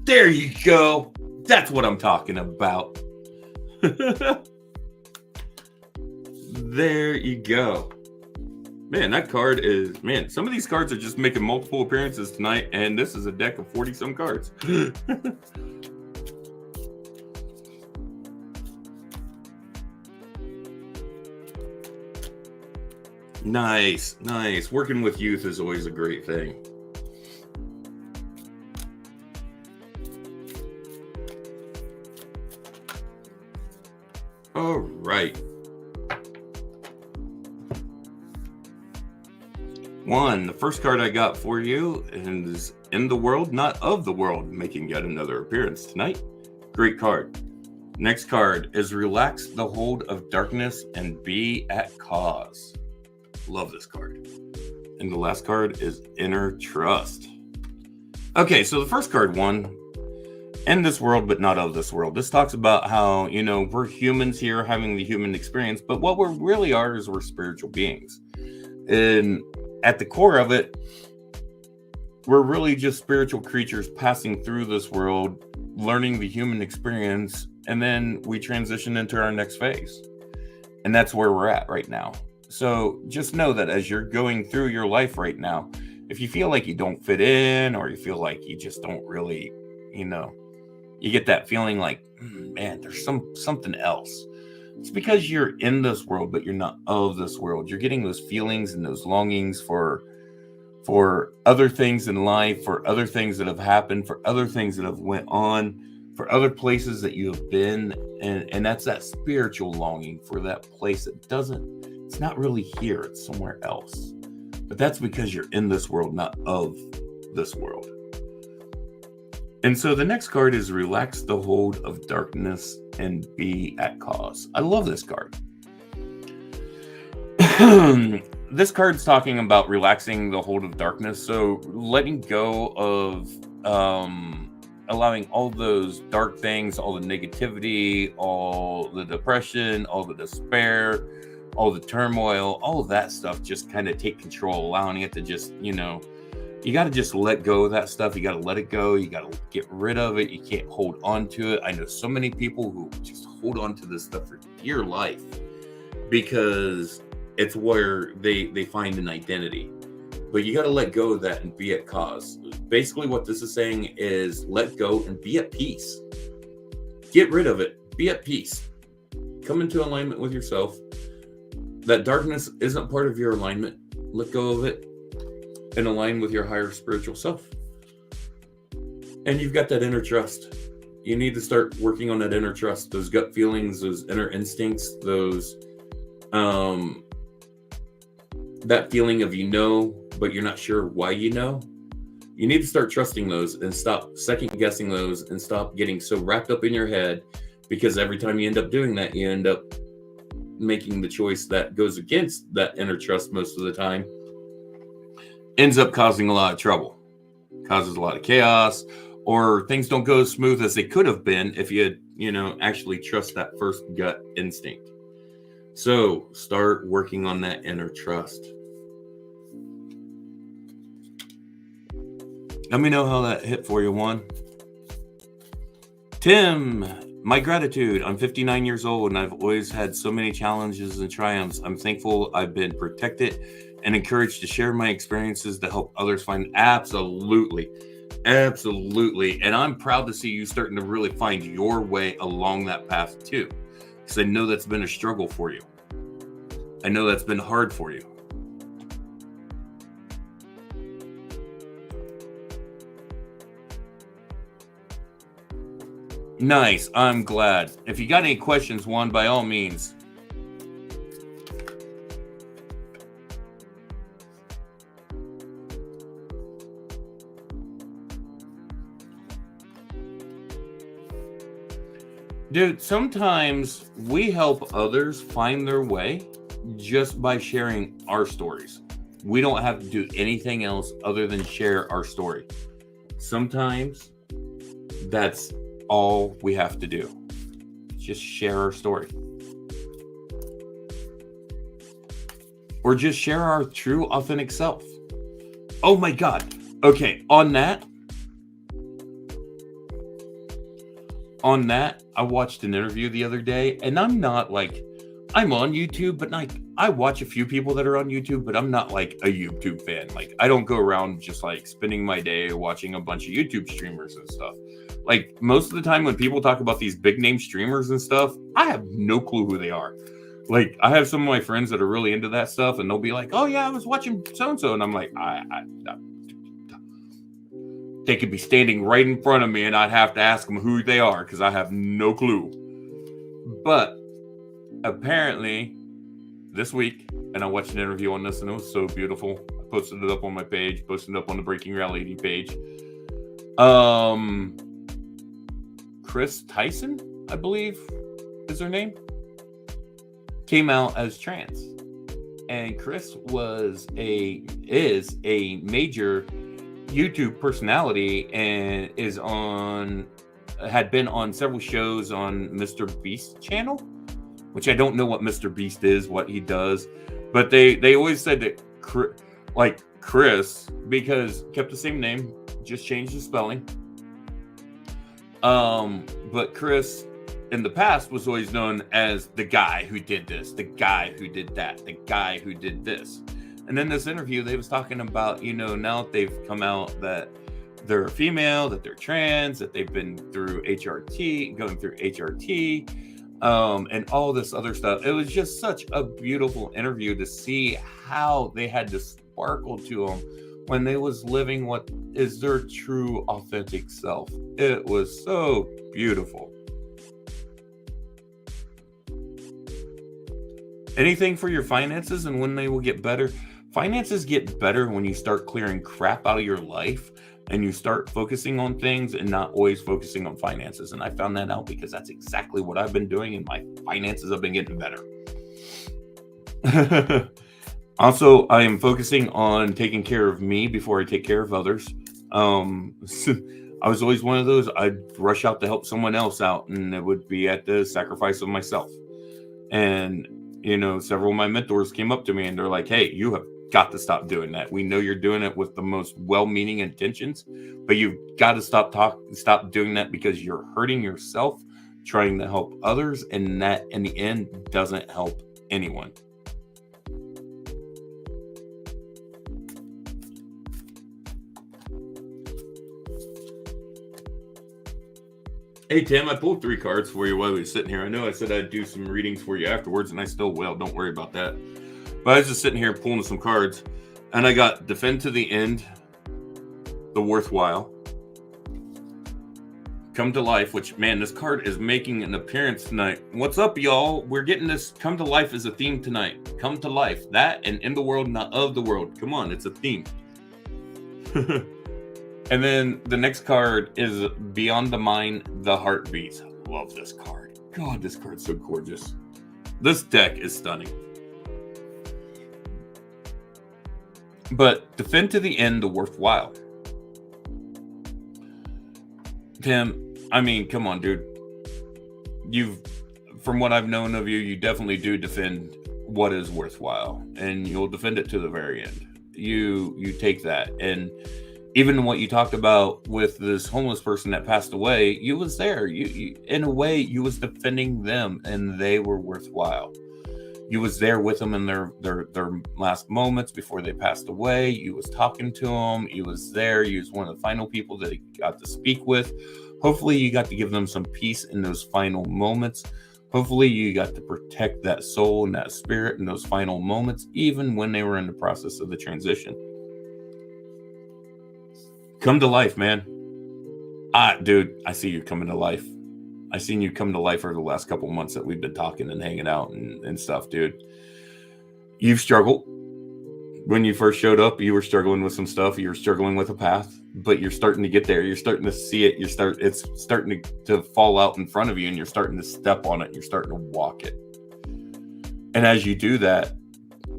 There you go. That's what I'm talking about. There you go. Man, that card is, some of these cards are just making multiple appearances tonight, and this is a deck of 40-some cards. Nice. Working with youth is always a great thing. All right. One, the first card I got for you is In the World, Not of the World, making yet another appearance tonight. Great card. Next card is Relax the Hold of Darkness and Be at Cause. Love this card. And the last card is Inner Trust. Okay, so the first card, one, in this world, but not of this world. This talks about how, you know, we're humans here having the human experience, but what we really are is we're spiritual beings. And at the core of it, we're really just spiritual creatures passing through this world, learning the human experience, and then we transition into our next phase. And that's where we're at right now. So just know that as you're going through your life right now, if you feel like you don't fit in, or you feel like you just don't really, you know, you get that feeling like, man, there's something else. It's because you're in this world, but you're not of this world. You're getting those feelings and those longings for other things in life, for other things that have happened, for other things that have went on, for other places that you have been. And that's that spiritual longing for that place that it's not really here, it's somewhere else. But that's because you're in this world, not of this world. And so the next card is Relax the Hold of Darkness and Be at Cause. I love this card. This card's talking about relaxing the hold of darkness. So letting go of allowing all those dark things, all the negativity, all the depression, all the despair, all the turmoil, all of that stuff, just kind of take control, allowing it to just, you know, you got to just let go of that stuff. You got to let it go. You got to get rid of it. You can't hold on to it. I know so many people who just hold on to this stuff for dear life because it's where they find an identity. But you got to let go of that and be at cause. Basically what this is saying is let go and be at peace. Get rid of it. Be at peace. Come into alignment with yourself. That darkness isn't part of your alignment. Let go of it and align with your higher spiritual self. And you've got that inner trust. You need to start working on that inner trust, those gut feelings, those inner instincts, those that feeling of you know, but you're not sure why you know. You need to start trusting those and stop second guessing those and stop getting so wrapped up in your head, because every time you end up doing that, you end up making the choice that goes against that inner trust most of the time. Ends up causing a lot of trouble, causes a lot of chaos, or things don't go as smooth as they could have been if you had, you know, actually trust that first gut instinct. So start working on that inner trust. Let me know how that hit for you, Juan. Tim, my gratitude. I'm 59 years old and I've always had so many challenges and triumphs. I'm thankful I've been protected and encouraged to share my experiences to help others find. Absolutely. And I'm proud to see you starting to really find your way along that path too, because I know that's been a struggle for you. I know that's been hard for you. Nice. I'm glad. If you got any questions, Juan, by all means. Dude, sometimes we help others find their way just by sharing our stories. We don't have to do anything else other than share our story. Sometimes that's all we have to do. Just share our story. Or just share our true, authentic self. Oh my God. Okay, on that, I watched an interview the other day, and I'm not like, I'm on YouTube, but like I watch a few people that are on YouTube, but I'm not like a YouTube fan. Like I don't go around just like spending my day watching a bunch of YouTube streamers and stuff. Like most of the time when people talk about these big name streamers and stuff, I have no clue who they are. Like I have some of my friends that are really into that stuff, and they'll be like, "Oh yeah, I was watching so-and-so," and I'm like, they could be standing right in front of me and I'd have to ask them who they are because I have no clue. But apparently this week, and I watched an interview on this and it was so beautiful. I posted it up on my page, posted it up on the Breaking Reality page. Chris Tyson, I believe is her name, came out as trans. And Chris is a major YouTube personality and is on had been on several shows on Mr. Beast channel, which I don't know what Mr. Beast is, what he does, but they always said that Chris, because kept the same name, just changed the spelling. But Chris in the past was always known as the guy who did this, the guy who did that, the guy who did this. And in this interview, they was talking about, now that they've come out that they're female, that they're trans, that they've been through going through HRT, and all this other stuff. It was just such a beautiful interview to see how they had this sparkle to them when they was living what is their true, authentic self. It was so beautiful. Anything for your finances and when they will get better? Finances get better when you start clearing crap out of your life and you start focusing on things and not always focusing on finances. And I found that out because that's exactly what I've been doing, and my finances have been getting better. Also, I am focusing on taking care of me before I take care of others. I was always one of those, I'd rush out to help someone else out, and it would be at the sacrifice of myself. And, several of my mentors came up to me and they're like, hey, you have got to stop doing that. We know you're doing it with the most well-meaning intentions, but you've got to stop doing that because you're hurting yourself trying to help others, and that in the end doesn't help anyone. Hey, Tim, I pulled 3 cards for you while we were sitting here. I know I said I'd do some readings for you afterwards, and I still will. Don't worry about that. But I was just sitting here pulling some cards, and I got Defend to the End, The Worthwhile, Come to Life, which, man, this card is making an appearance tonight. What's up, y'all? We're getting this Come to Life as a theme tonight. Come to life. That and in the world, not of the world. Come on, it's a theme. And then the next card is Beyond the Mind, The Heart Beats. I love this card. God, this card's so gorgeous. This deck is stunning. But Defend to the End, The Worthwhile. Tim, I mean, come on, dude. From what I've known of you, you definitely do defend what is worthwhile, and you'll defend it to the very end. You take that, and even what you talked about with this homeless person that passed away, you was there. You in a way, you was defending them, and they were worthwhile. You was there with them in their last moments before they passed away. You was talking to them. You was there. You was one of the final people that he got to speak with. Hopefully, you got to give them some peace in those final moments. Hopefully, you got to protect that soul and that spirit in those final moments, even when they were in the process of the transition. Come to life, man. Dude, I see you coming to life. I seen you come to life over the last couple months that we've been talking and hanging out and stuff, dude. You've struggled. When you first showed up, you were struggling with some stuff. You were struggling with a path, but you're starting to get there. You're starting to see it. It's starting to fall out in front of you, and you're starting to step on it. You're starting to walk it. And as you do that,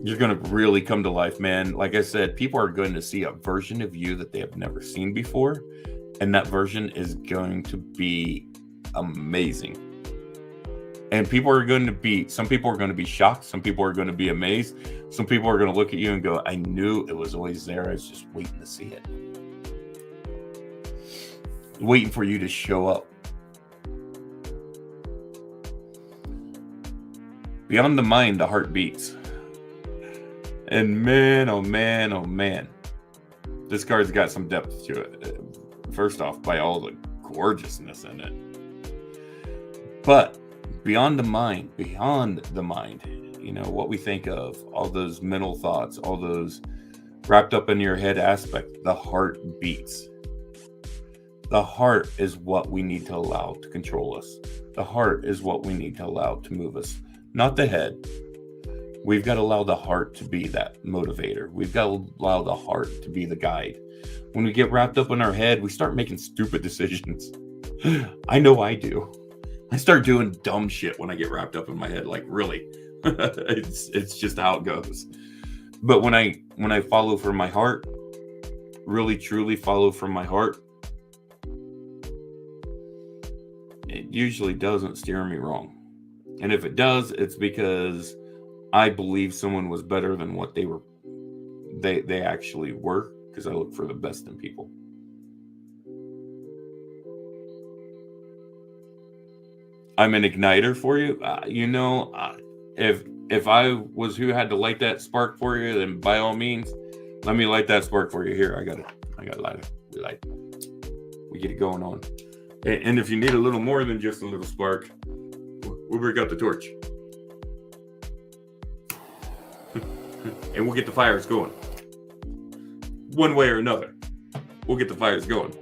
you're going to really come to life, man. Like I said, people are going to see a version of you that they have never seen before. And that version is going to be amazing. And some people are going to be shocked. Some people are going to be amazed. Some people are going to look at you and go, I knew it was always there. I was just waiting to see it. Waiting for you to show up. Beyond the mind, the heart beats. And man, oh man, oh man. This card's got some depth to it. First off, by all the gorgeousness in it. But beyond the mind, what we think of, all those mental thoughts, all those wrapped up in your head aspect, the heart beats. The heart is what we need to allow to control us. The heart is what we need to allow to move us, not the head. We've got to allow the heart to be that motivator. We've got to allow the heart to be the guide. When we get wrapped up in our head, we start making stupid decisions. I know I do. I start doing dumb shit when I get wrapped up in my head. Like, really, it's just how it goes. But when I follow from my heart, really truly follow from my heart, it usually doesn't steer me wrong. And if it does, it's because I believe someone was better than what they actually were, because I look for the best in people. I'm an igniter for you. If I was who had to light that spark for you, then by all means, let me light that spark for you. Here, I got to light it. We get it going on. And if you need a little more than just a little spark, we'll break out the torch. And we'll get the fires going. One way or another, we'll get the fires going.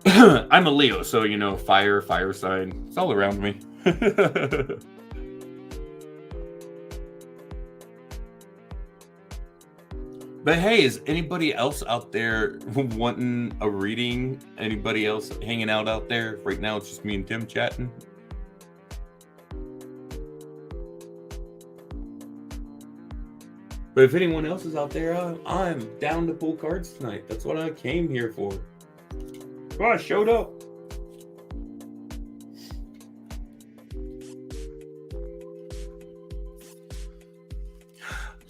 I'm a Leo, so fire sign. It's all around me. But hey, is anybody else out there wanting a reading? Anybody else hanging out there? Right now, it's just me and Tim chatting. But if anyone else is out there, I'm down to pull cards tonight. That's what I came here for. Oh, I showed up.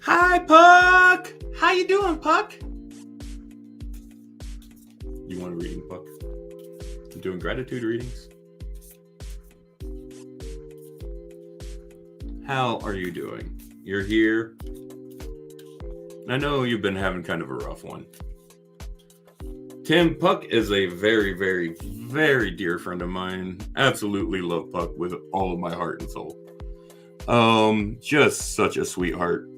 Hi, Puck. How you doing, Puck? You want a reading, Puck? I'm doing gratitude readings. How are you doing? You're here. I know you've been having kind of a rough one. Tim, Puck is a very, very, very dear friend of mine. Absolutely love Puck with all of my heart and soul. Just such a sweetheart.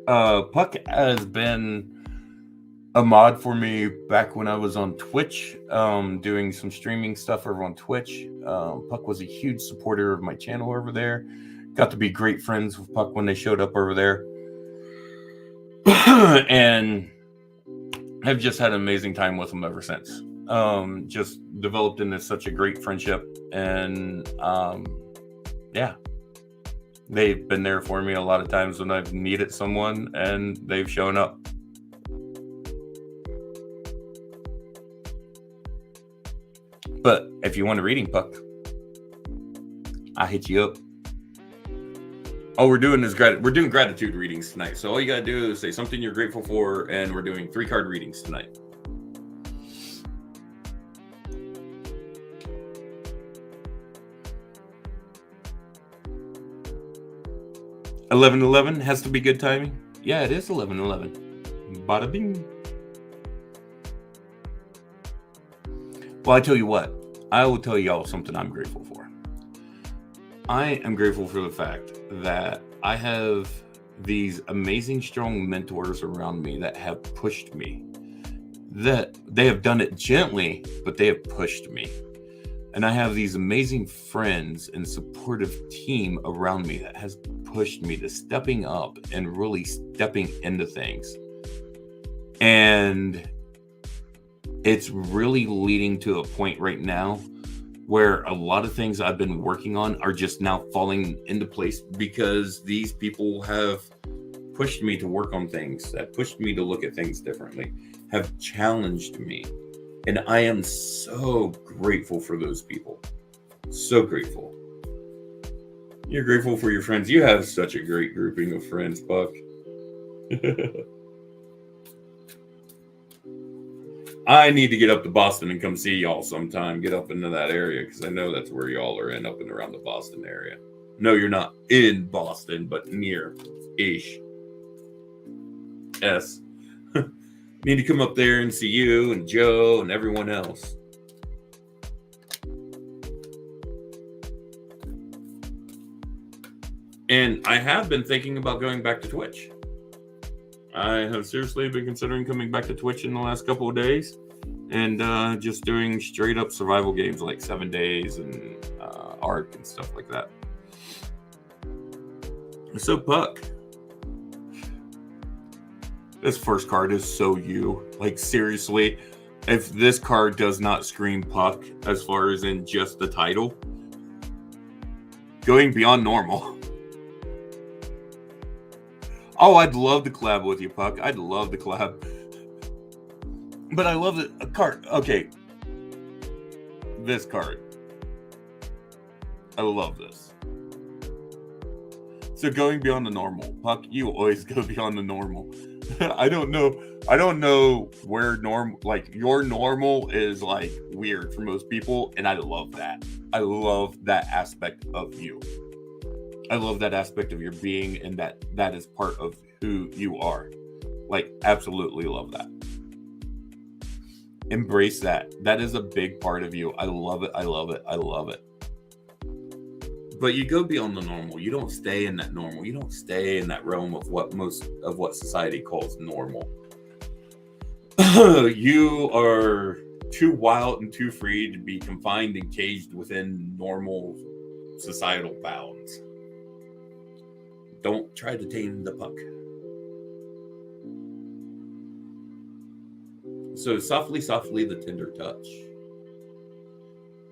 Puck has been a mod for me back when I was on Twitch, doing some streaming stuff over on Twitch. Puck was a huge supporter of my channel over there. Got to be great friends with Puck when they showed up over there. And I've just had an amazing time with them ever since. Just developed into such a great friendship. And yeah. They've been there for me a lot of times when I've needed someone, and they've shown up. But if you want a reading, Puck, I'll hit you up. All we're doing is we're doing gratitude readings tonight. So all you gotta do is say something you're grateful for, and we're doing 3-card readings tonight. $11:11 has to be good timing. Yeah, it is 11:11. Bada bing. Well, I tell you what, I will tell y'all something I'm grateful for. I am grateful for the fact that I have these amazing, strong mentors around me that have pushed me. That they have done it gently, but they have pushed me. And I have these amazing friends and supportive team around me that has pushed me to stepping up and really stepping into things. And it's really leading to a point right now where a lot of things I've been working on are just now falling into place because these people have pushed me to work on things, that pushed me to look at things differently, have challenged me. And I am so grateful for those people. So grateful. You're grateful for your friends. You have such a great grouping of friends, Buck. I need to get up to Boston and come see y'all sometime. Get up into that area because I know that's where y'all are in, up and around the Boston area. No, you're not in Boston, but near-ish. Yes. Need to come up there and see you and Joe and everyone else. And I have been thinking about going back to Twitch. I have seriously been considering coming back to Twitch in the last couple of days and just doing straight up survival games like 7 Days and Ark and stuff like that. So Puck. This first card is so you. Like, seriously, if this card does not scream Puck as far as in just the title, going beyond normal. Oh, I'd love to collab with you, Puck. I'd love to collab. But I love the card. Okay, this card. I love this. So going beyond the normal. Puck, you always go beyond the normal. I don't know where your normal is like weird for most people, and I love that. I love that aspect of you. I love that aspect of your being, and that is part of who you are. Like, absolutely love that. Embrace that. That is a big part of you. I love it. I love it. I love it. But you go beyond the normal. You don't stay in that normal. You don't stay in that realm of what society calls normal. You are too wild and too free to be confined and caged within normal societal bounds. Don't try to tame the puck. So softly, softly, the tender touch.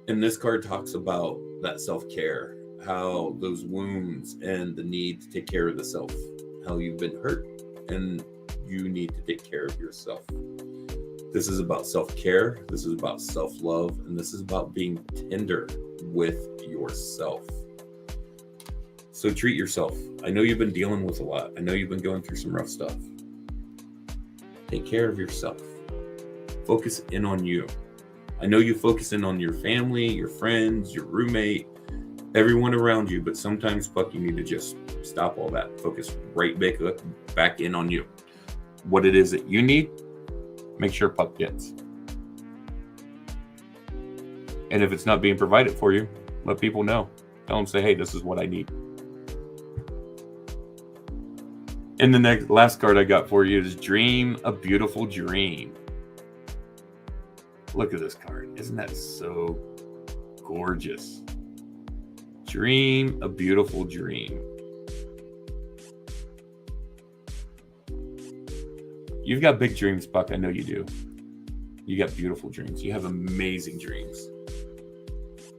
And this card talks about that self-care, how those wounds and the need to take care of the self, how you've been hurt and you need to take care of yourself. This is about self-care. This is about self-love. And this is about being tender with yourself. So treat yourself. I know you've been dealing with a lot. I know you've been going through some rough stuff. Take care of yourself. Focus in on you. I know you focus in on your family, your friends, your roommate, everyone around you, but sometimes, Puck, you need to just stop all that. Focus right back in on you. What it is that you need, make sure Puck gets. And if it's not being provided for you, let people know. Tell them, say, hey, this is what I need. And the last card I got for you is Dream a Beautiful Dream. Look at this card. Isn't that so gorgeous? Dream a beautiful dream. You've got big dreams, Puck. I know you do. You got beautiful dreams. You have amazing dreams.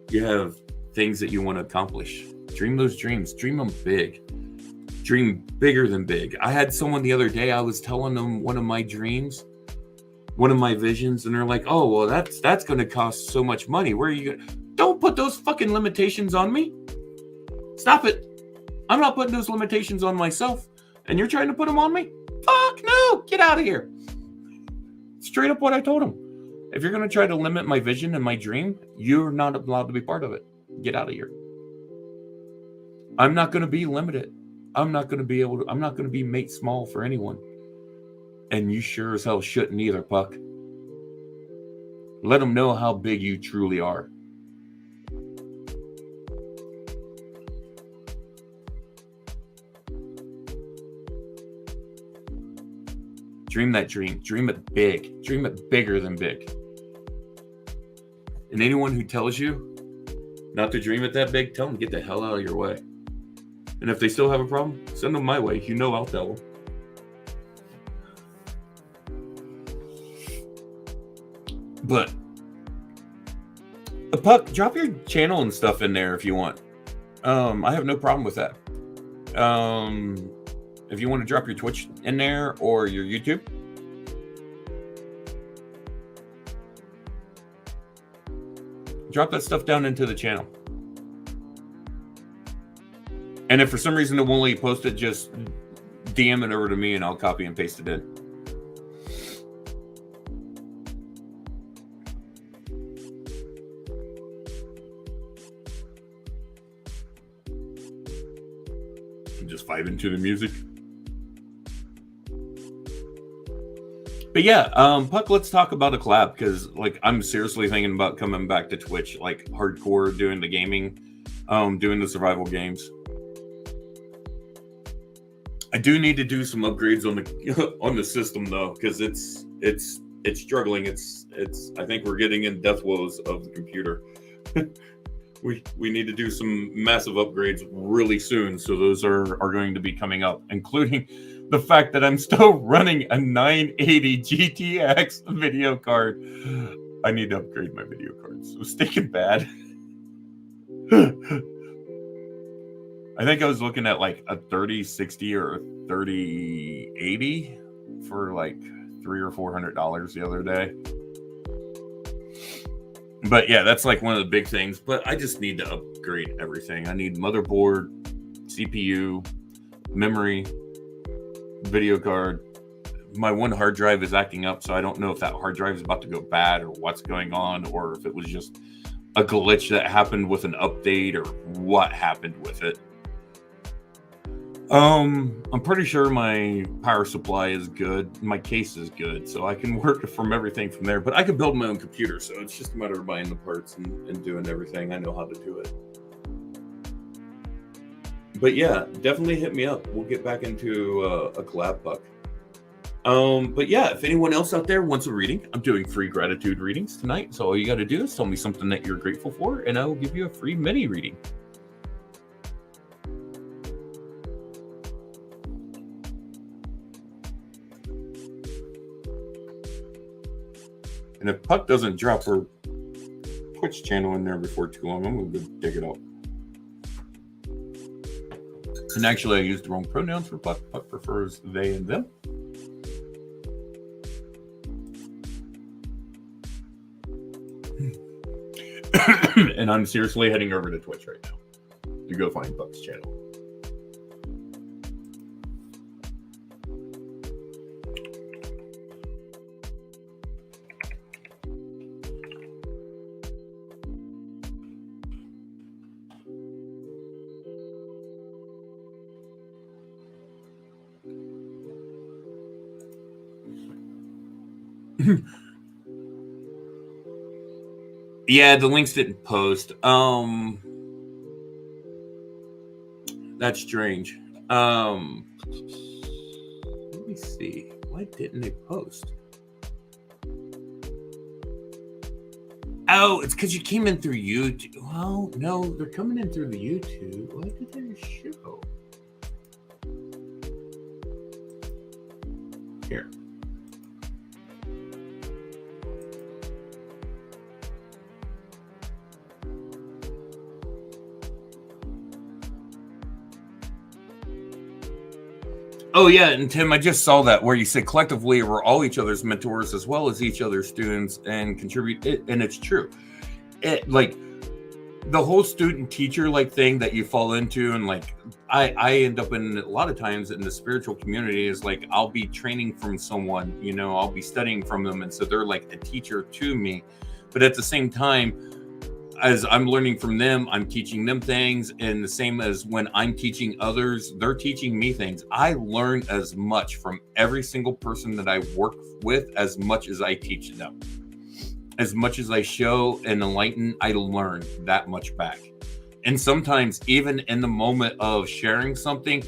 You have things that you want to accomplish. Dream those dreams. Dream them big. Dream bigger than big. I had someone the other day, I was telling them one of my dreams, one of my visions, and they're like, oh, well, that's going to cost so much money. Where are you going to... Don't put those fucking limitations on me. Stop it. I'm not putting those limitations on myself. And you're trying to put them on me? Fuck no. Get out of here. Straight up what I told him. If you're going to try to limit my vision and my dream, you're not allowed to be part of it. Get out of here. I'm not going to be limited. I'm not going to be made small for anyone. And you sure as hell shouldn't either, Puck. Let them know how big you truly are. Dream that dream. Dream it big. Dream it bigger than big. And anyone who tells you not to dream it that big, tell them to get the hell out of your way. And if they still have a problem, send them my way. You know I'll tell them. But Puck, drop your channel and stuff in there if you want. I have no problem with that. If you want to drop your Twitch in there or your YouTube. Drop that stuff down into the channel. And if for some reason it won't let you post it, just DM it over to me and I'll copy and paste it in. I'm just vibing to the music. But yeah, Puck, let's talk about a collab, because like I'm seriously thinking about coming back to Twitch, like hardcore, doing the gaming, doing the survival games. I do need to do some upgrades on the system though, because it's struggling. It's I think we're getting in death woes of the computer. we need to do some massive upgrades really soon, so those are going to be coming up, including the fact that I'm still running a 980 GTX video card. I need to upgrade my video cards. It was stinking bad. I think I was looking at like a 3060 or a 3080 for like $300 or $400 the other day. But yeah, that's like one of the big things. But I just need to upgrade everything. I need motherboard, CPU, memory, video card. My one hard drive is acting up, so I don't know if that hard drive is about to go bad or what's going on, or if it was just a glitch that happened with an update or what happened with it. I'm pretty sure my power supply is good. My case is good, so I can work from everything from there. But I can build my own computer, so it's just a matter of buying the parts and doing everything. I know how to do it. But yeah, definitely hit me up. We'll get back into a collab, Puck. But yeah, if anyone else out there wants a reading, I'm doing free gratitude readings tonight. So all you got to do is tell me something that you're grateful for, and I will give you a free mini reading. And if Puck doesn't drop her Twitch channel in there before too long, I'm going to go dig it up. And actually, I used the wrong pronouns for Puck. Puck prefers they and them. And I'm seriously heading over to Twitch right now to go find Puck's channel. Yeah, the links didn't post. That's strange. Let me see. Why didn't they post? Oh, it's because you came in through YouTube. Well, no, they're coming in through the YouTube. Why did they show? Here. Oh, yeah, and Tim, I just saw that where you said collectively we're all each other's mentors as well as each other's students and contribute. And it's true. Like the whole student teacher like thing that you fall into, and like I end up in a lot of times in the spiritual community is like I'll be training from someone, you know, I'll be studying from them, and so they're like a teacher to me. But at the same time, as I'm learning from them, I'm teaching them things, and the same as when I'm teaching others, they're teaching me things. I learn as much from every single person that I work with as much as I teach them. As much as I show and enlighten, I learn that much back. And sometimes even in the moment of sharing something,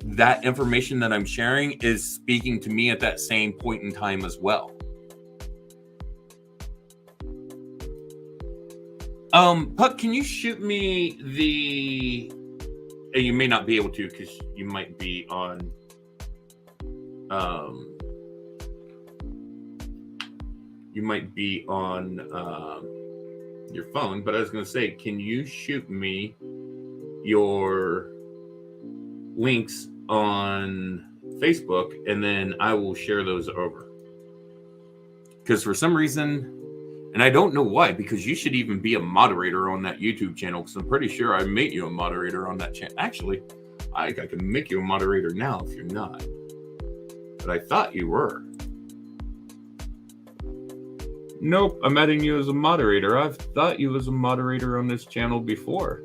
that information that I'm sharing is speaking to me at that same point in time as well. Puck, can you shoot me the... You may not be able to because you might be on... You might be on your phone, but I was going to say, can you shoot me your links on Facebook, and then I will share those over. Because for some reason... And I don't know why, because you should even be a moderator on that YouTube channel, because I'm pretty sure I made you a moderator on that channel. Actually, I can make you a moderator now if you're not. But I thought you were. Nope, I'm adding you as a moderator. I've thought you was a moderator on this channel before.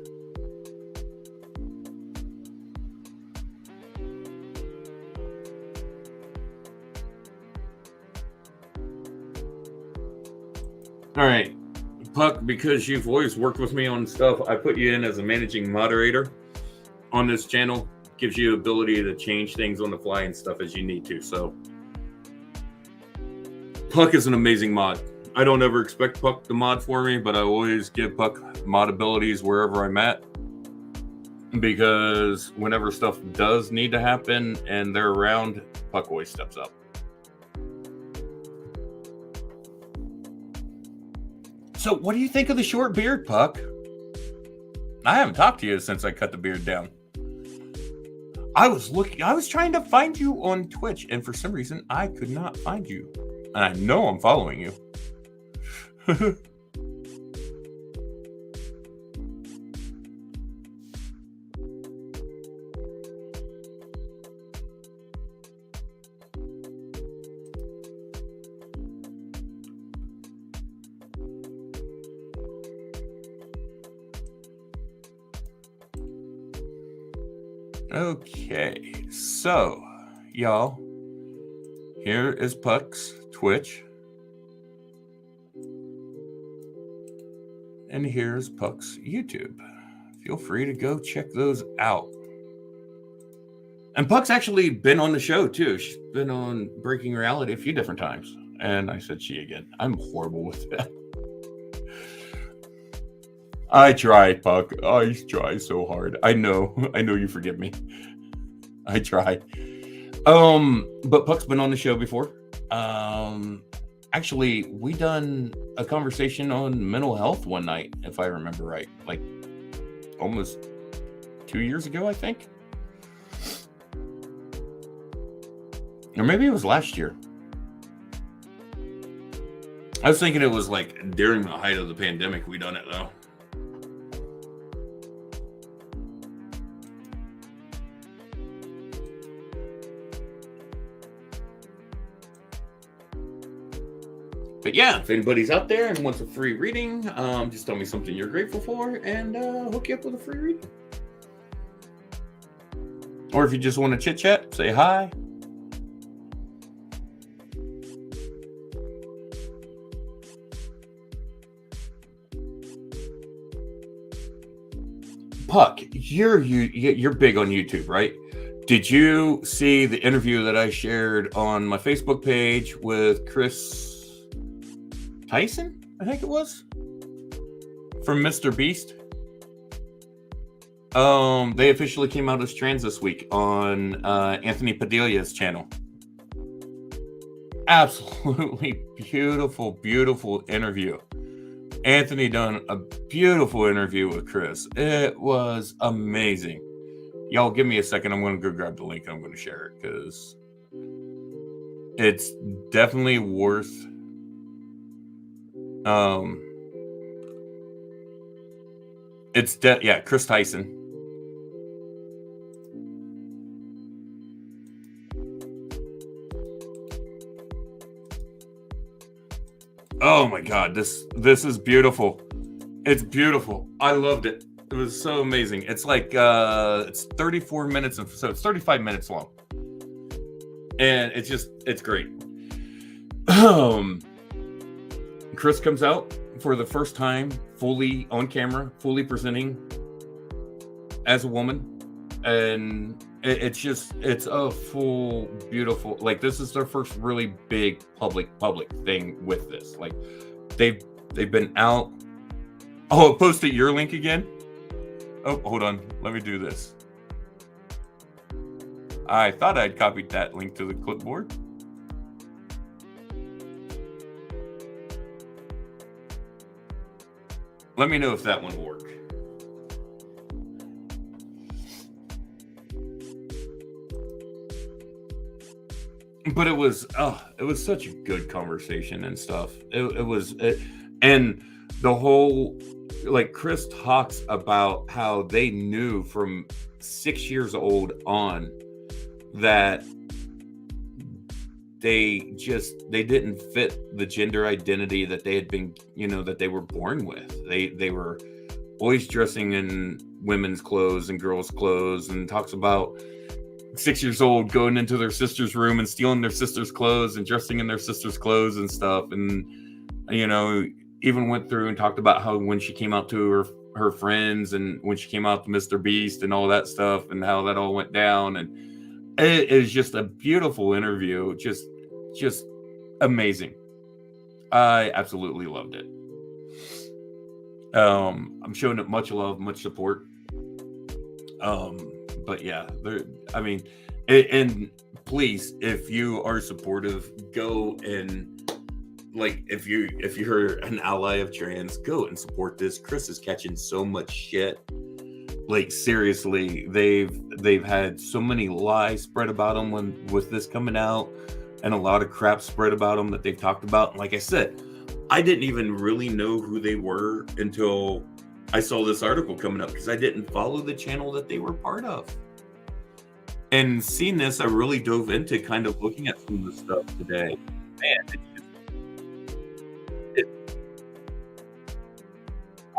All right, Puck, because you've always worked with me on stuff, I put you in as a managing moderator on this channel. Gives you ability to change things on the fly and stuff as you need to. So Puck is an amazing mod. I don't ever expect Puck to mod for me, but I always give Puck mod abilities wherever I'm at. Because whenever stuff does need to happen and they're around, Puck always steps up. So what do you think of the short beard, Puck? I haven't talked to you since I cut the beard down. I was trying to find you on Twitch, and for some reason I could not find you. And I know I'm following you. Okay, so y'all, here is Puck's Twitch, and here's Puck's YouTube. Feel free to go check those out. And Puck's actually been on the show too. She's been on Breaking Reality a few different times. And I said she again. I'm horrible with that. I try, Puck. I try so hard. I know you forgive me. I try. But Puck's been on the show before. Actually, we done a conversation on mental health one night, if I remember right. Like almost 2 years ago, I think. Or maybe it was last year. I was thinking it was like during the height of the pandemic we done it though. But yeah, if anybody's out there and wants a free reading, just tell me something you're grateful for and hook you up with a free reading. Or if you just want to chit chat, say hi. Puck, you're big on YouTube, right? Did you see the interview that I shared on my Facebook page with Chris Tyson? I think it was from Mr. Beast. They officially came out as trans this week on Anthony Padilla's channel. Absolutely beautiful, beautiful interview. Anthony done a beautiful interview with Chris. It was amazing. Y'all give me a second. I'm going to go grab the link and I'm going to share it because it's definitely worth Chris Tyson. Oh my God, this is beautiful. It's beautiful. I loved it. It was so amazing. It's like it's 34 minutes, so it's 35 minutes long, and it's great. Chris comes out for the first time, fully on camera, fully presenting as a woman, and it's a full beautiful. Like this is their first really big public thing with this. Like they've been out. Oh, I posted your link again. Oh, hold on. Let me do this. I thought I'd copied that link to the clipboard. Let me know if that one will work. But it was such a good conversation and stuff. And the whole, like Chris talks about how they knew from 6 years old on that they didn't fit the gender identity that they had been, that they were born with. They were always dressing in women's clothes and girls' clothes, and talks about 6 years old going into their sister's room and stealing their sister's clothes and dressing in their sister's clothes and stuff. And, even went through and talked about how when she came out to her friends and when she came out to Mr. Beast and all that stuff and how that all went down. And it is just a beautiful interview. Just amazing. I absolutely loved it. I'm showing it much love, much support. But yeah, and please, if you are supportive, go and if you're an ally of trans, go and support this. Chris is catching so much shit. Like seriously, they've had so many lies spread about him with this coming out, and a lot of crap spread about him that they've talked about. And like I said, I didn't even really know who they were until I saw this article coming up, because I didn't follow the channel that they were part of. And seeing this, I really dove into kind of looking at some of the stuff today. Man,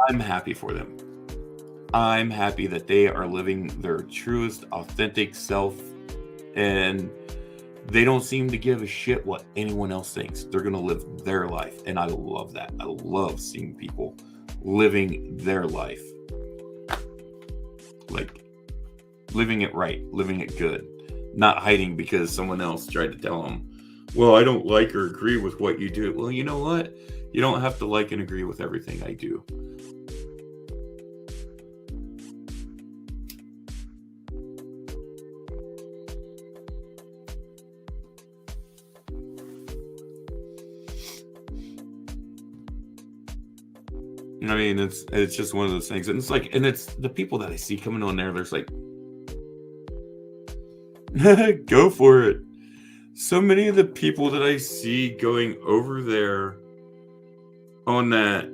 I'm happy for them. I'm happy that they are living their truest, authentic self, and they don't seem to give a shit what anyone else thinks. They're going to live their life, and I love that. I love seeing people living their life. Like, living it right, living it good, not hiding because someone else tried to tell them, well, I don't like or agree with what you do. Well, you know what? You don't have to like and agree with everything I do. I mean, it's just one of those things, and it's like, and it's the people that I see coming on there. There's like, go for it. So many of the people that I see going over there on that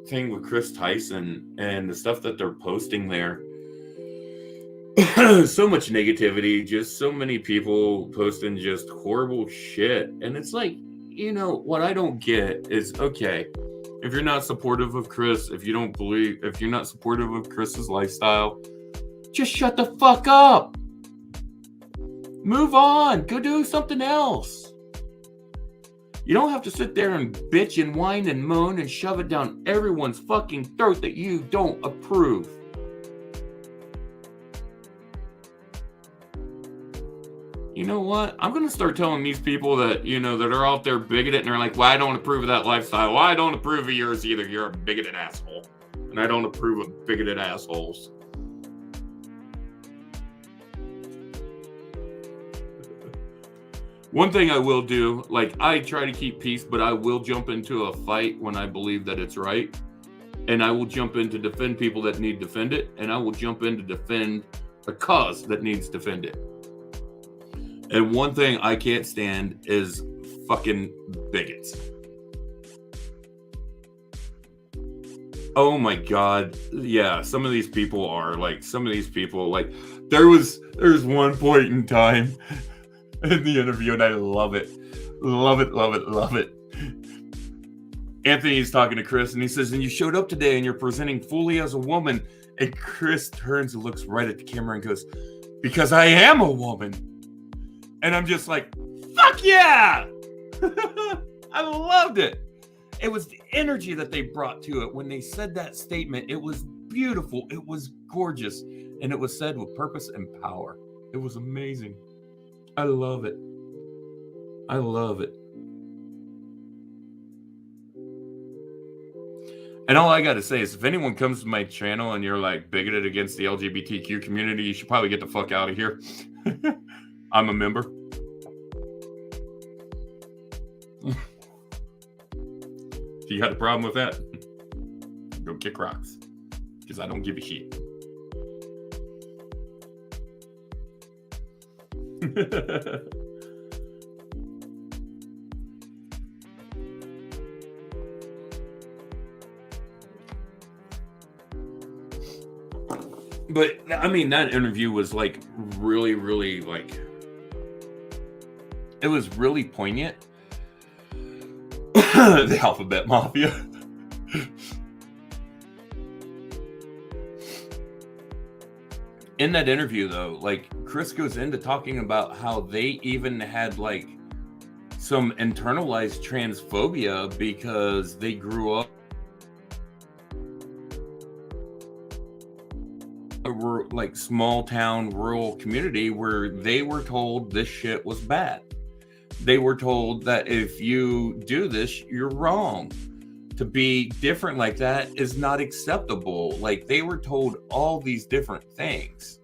thing with Chris Tyson and the stuff that they're posting there. So much negativity, just so many people posting just horrible shit, and it's like, you know, what I don't get is, okay, if you're not supportive of Chris, if you're not supportive of Chris's lifestyle, just shut the fuck up. Move on. Go do something else. You don't have to sit there and bitch and whine and moan and shove it down everyone's fucking throat that you don't approve. You know what? I'm going to start telling these people that, you know, that are out there bigoted and they're like, well, I don't approve of that lifestyle. Well, I don't approve of yours either. You're a bigoted asshole. And I don't approve of bigoted assholes. One thing I will do, like, I try to keep peace, but I will jump into a fight when I believe that it's right. And I will jump in to defend people that need defended. And I will jump in to defend a cause that needs defended. And one thing I can't stand is fucking bigots. Oh my God. Yeah, some of these people, there's one point in time in the interview, and I love it. Love it, love it, love it. Anthony's talking to Chris, and he says, and you showed up today and you're presenting fully as a woman. And Chris turns and looks right at the camera and goes, because I am a woman. And I'm just like, fuck yeah! I loved it. It was the energy that they brought to it when they said that statement. It was beautiful. It was gorgeous. And it was said with purpose and power. It was amazing. I love it. I love it. And all I got to say is, if anyone comes to my channel and you're like bigoted against the LGBTQ community, you should probably get the fuck out of here. I'm a member. If you got a problem with that, go kick rocks. Because I don't give a shit. But I mean, that interview was like really, really like, it was really poignant. The Alphabet Mafia. In that interview, though, like, Chris goes into talking about how they even had like some internalized transphobia because they grew up like small town rural community where they were told this shit was bad. They were told that if you do this, you're wrong. To be different like that is not acceptable. Like, they were told all these different things.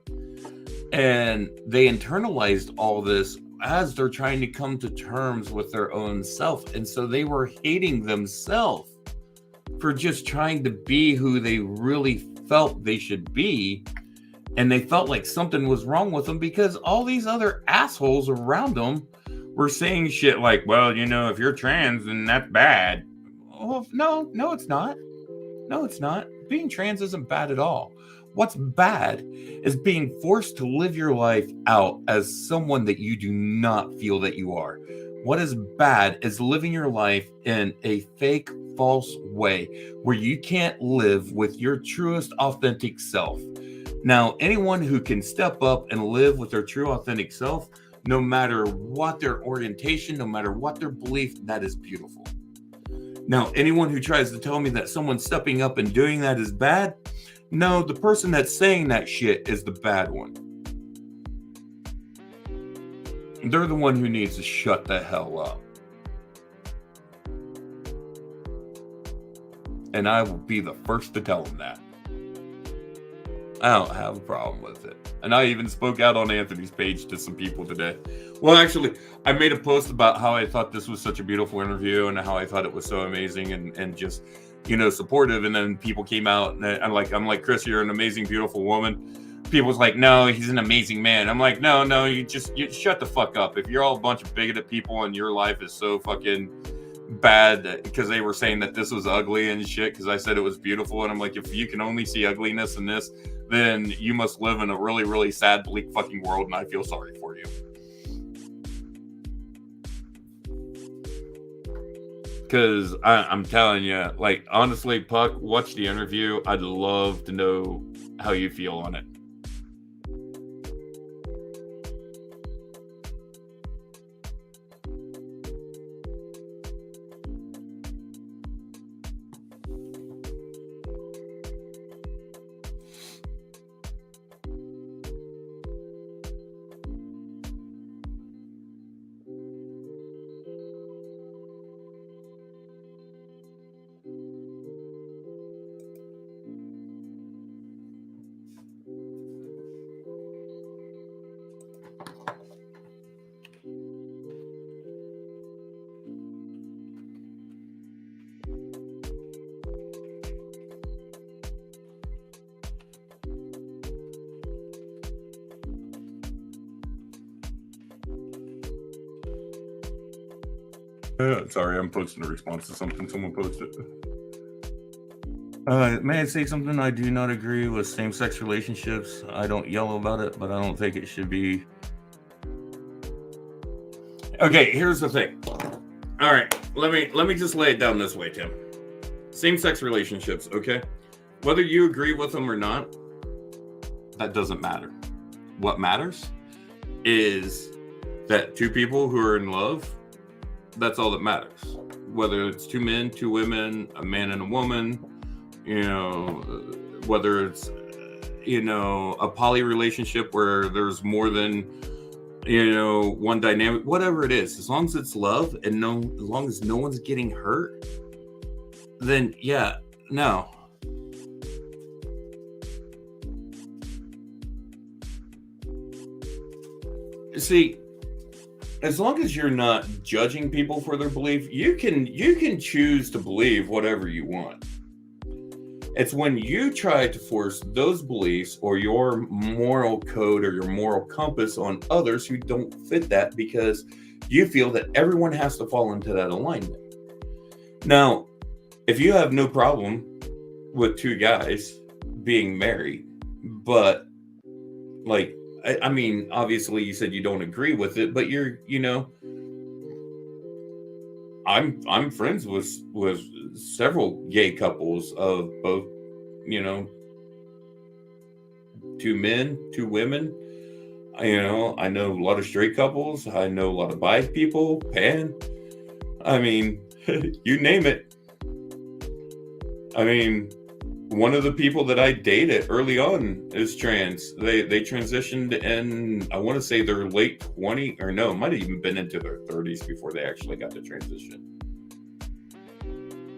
And they internalized all this as they're trying to come to terms with their own self. And so they were hating themselves for just trying to be who they really felt they should be. And they felt like something was wrong with them because all these other assholes around them were saying shit like, well, you know, if you're trans, then that's bad. Oh, no, it's not. No, it's not. Being trans isn't bad at all. What's bad is being forced to live your life out as someone that you do not feel that you are. What is bad is living your life in a fake false way where you can't live with your truest, authentic self. Now, anyone who can step up and live with their true, authentic self, no matter what their orientation, no matter what their belief, that is beautiful. Now, anyone who tries to tell me that someone stepping up and doing that is bad, no, the person that's saying that shit is the bad one. They're the one who needs to shut the hell up. And I will be the first to tell them that. I don't have a problem with it. And I even spoke out on Anthony's page to some people today. Well, actually, I made a post about how I thought this was such a beautiful interview and how I thought it was so amazing and just, supportive. And then people came out and I'm like, Chris, you're an amazing, beautiful woman. People's like, no, he's an amazing man. I'm like, no, you shut the fuck up. If you're all a bunch of bigoted people and your life is so fucking bad because they were saying that this was ugly and shit because I said it was beautiful, and I'm like, if you can only see ugliness in this, then you must live in a really, really sad, bleak fucking world, and I feel sorry for you. Because I'm telling you, like, honestly, Puck, watch the interview. I'd love to know how you feel on it. Sorry, I'm posting a response to something someone posted. May I say something? I do not agree with same-sex relationships. I don't yell about it, but I don't think it should be. Okay, here's the thing. All right, let me just lay it down this way, Tim. Same-sex relationships, okay? Whether you agree with them or not, that doesn't matter. What matters is that two people who are in love, that's all that matters. Whether it's two men, two women, a man and a woman, whether it's, a poly relationship where there's more than, one dynamic, whatever it is, as long as it's love and as long as no one's getting hurt, then yeah, no. See, as long as you're not judging people for their belief, you can choose to believe whatever you want. It's when you try to force those beliefs or your moral code or your moral compass on others who don't fit that because you feel that everyone has to fall into that alignment. Now, if you have no problem with two guys being married, but like, I mean, obviously you said you don't agree with it, but I'm friends with several gay couples of both, two men, two women. I know a lot of straight couples. I know a lot of bi people, pan. I mean, you name it. I mean, one of the people that I dated early on is trans. They transitioned in, I want to say their late 20s, or no, it might have even been into their 30s before they actually got to transition.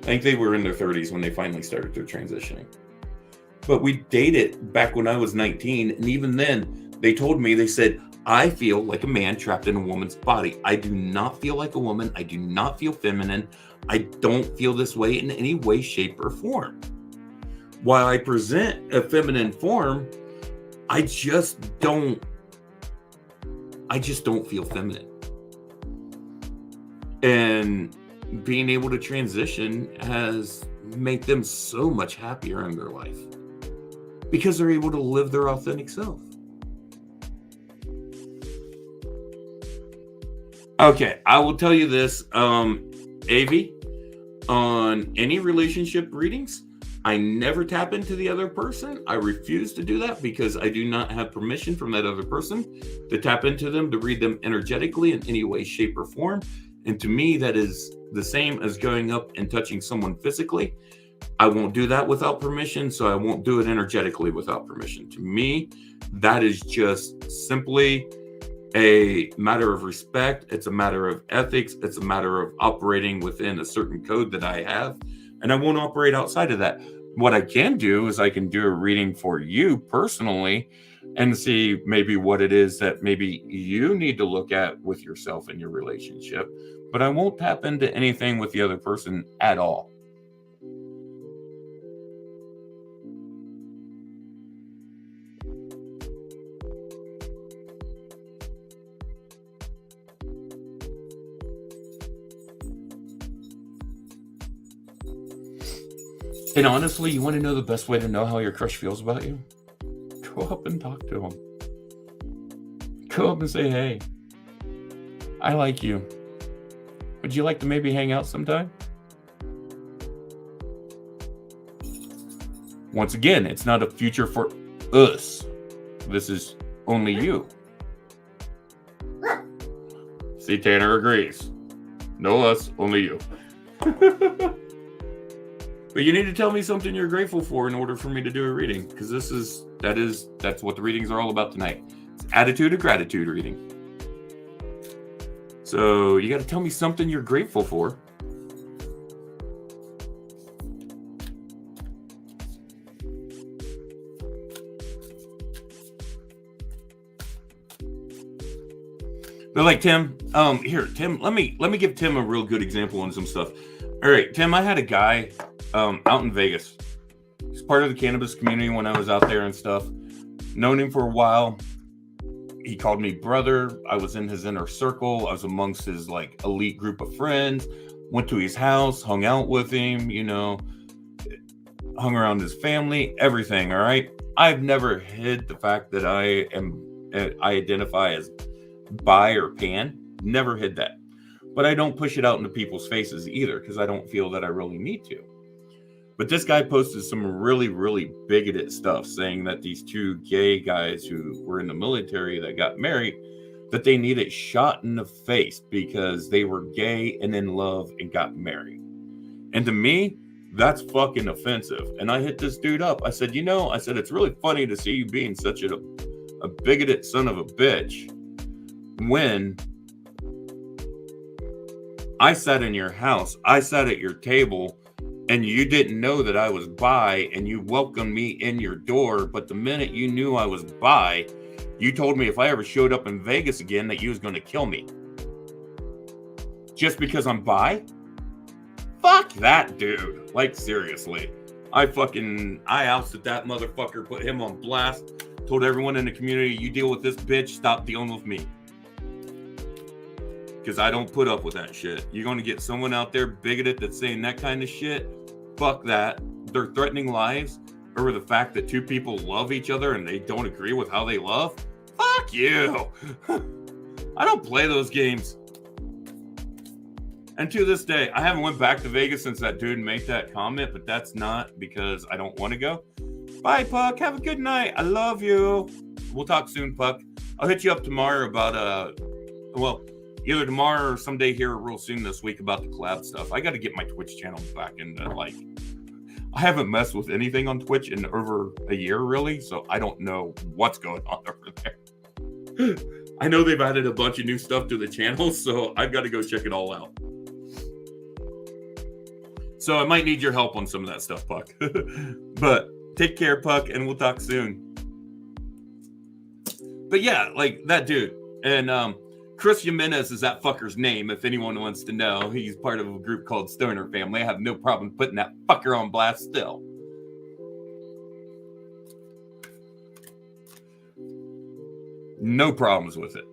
I think they were in their 30s when they finally started their transitioning. But we dated back when I was 19, and even then, they told me, they said, I feel like a man trapped in a woman's body. I do not feel like a woman. I do not feel feminine. I don't feel this way in any way, shape, or form. While I present a feminine form, I just don't feel feminine. And being able to transition has made them so much happier in their life because they're able to live their authentic self. Okay, I will tell you this, Avi, on any relationship readings, I never tap into the other person. I refuse to do that because I do not have permission from that other person to tap into them, to read them energetically in any way, shape, or form. And to me, that is the same as going up and touching someone physically. I won't do that without permission, so I won't do it energetically without permission. To me, that is just simply a matter of respect. It's a matter of ethics. It's a matter of operating within a certain code that I have, and I won't operate outside of that. What I can do is I can do a reading for you personally and see maybe what it is that maybe you need to look at with yourself in your relationship, but I won't tap into anything with the other person at all. And honestly, you want to know the best way to know how your crush feels about you? Go up and talk to him. Go up and say, hey, I like you. Would you like to maybe hang out sometime? Once again, it's not a future for us. This is only you. See, Tanner agrees. No us, only you. But you need to tell me something you're grateful for in order for me to do a reading, because that's what the readings are all about tonight. It's attitude of gratitude reading. So you got to tell me something you're grateful for. They're like, Tim, Tim, let me give Tim a real good example on some stuff. All right, Tim, I had a guy out in Vegas. He's part of the cannabis community when I was out there and stuff. Known him for a while. He called me brother. I was in his inner circle. I was amongst his like elite group of friends. Went to his house, hung out with him, hung around his family, everything, all right? I've never hid the fact that I identify as bi or pan. Never hid that. But I don't push it out into people's faces either because I don't feel that I really need to. But this guy posted some really, really bigoted stuff saying that these two gay guys who were in the military that got married, that they needed shot in the face because they were gay and in love and got married. And to me, that's fucking offensive. And I hit this dude up. I said, it's really funny to see you being such a bigoted son of a bitch when I sat in your house, I sat at your table, and you didn't know that I was bi, and you welcomed me in your door. But the minute you knew I was bi, you told me if I ever showed up in Vegas again that you was going to kill me. Just because I'm bi? Fuck that dude. Like, seriously. I ousted that motherfucker, put him on blast, told everyone in the community, you deal with this bitch, stop dealing with me. Because I don't put up with that shit. You're going to get someone out there bigoted that's saying that kind of shit. Fuck that. They're threatening lives over the fact that two people love each other and they don't agree with how they love. Fuck you. I don't play those games. And to this day, I haven't went back to Vegas since that dude made that comment, but that's not because I don't want to go. Bye, Puck. Have a good night. I love you. We'll talk soon, Puck. I'll hit you up tomorrow about, either tomorrow or someday here real soon this week about the collab stuff. I got to get my Twitch channel back into I haven't messed with anything on Twitch in over a year really, so I don't know what's going on over there. I know they've added a bunch of new stuff to the channel, so I've got to go check it all out. So I might need your help on some of that stuff, Puck. But take care, Puck, and we'll talk soon. But yeah, like that dude. And Chris Jimenez is that fucker's name, if anyone wants to know. He's part of a group called Stoner Family. I have no problem putting that fucker on blast still. No problems with it.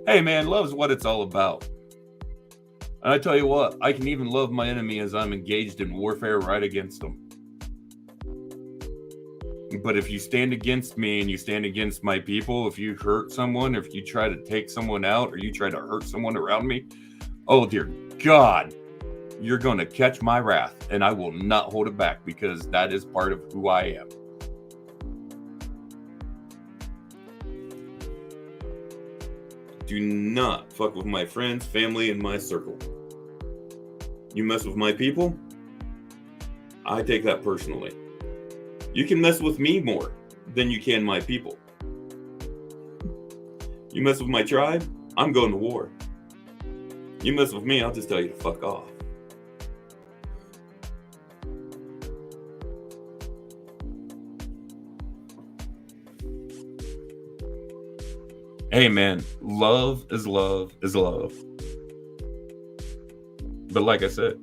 Hey, man, love's what it's all about. And I tell you what, I can even love my enemy as I'm engaged in warfare right against them. But if you stand against me and you stand against my people, if you hurt someone, if you try to take someone out or you try to hurt someone around me, Oh, dear God, you're going to catch my wrath, and I will not hold it back because that is part of who I am. Do not fuck with my friends, family, and my circle. You mess with my people, I take that personally. You can mess with me more than you can my people. You mess with my tribe, I'm going to war. You mess with me, I'll just tell you to fuck off. Hey man, love is love is love. But like I said,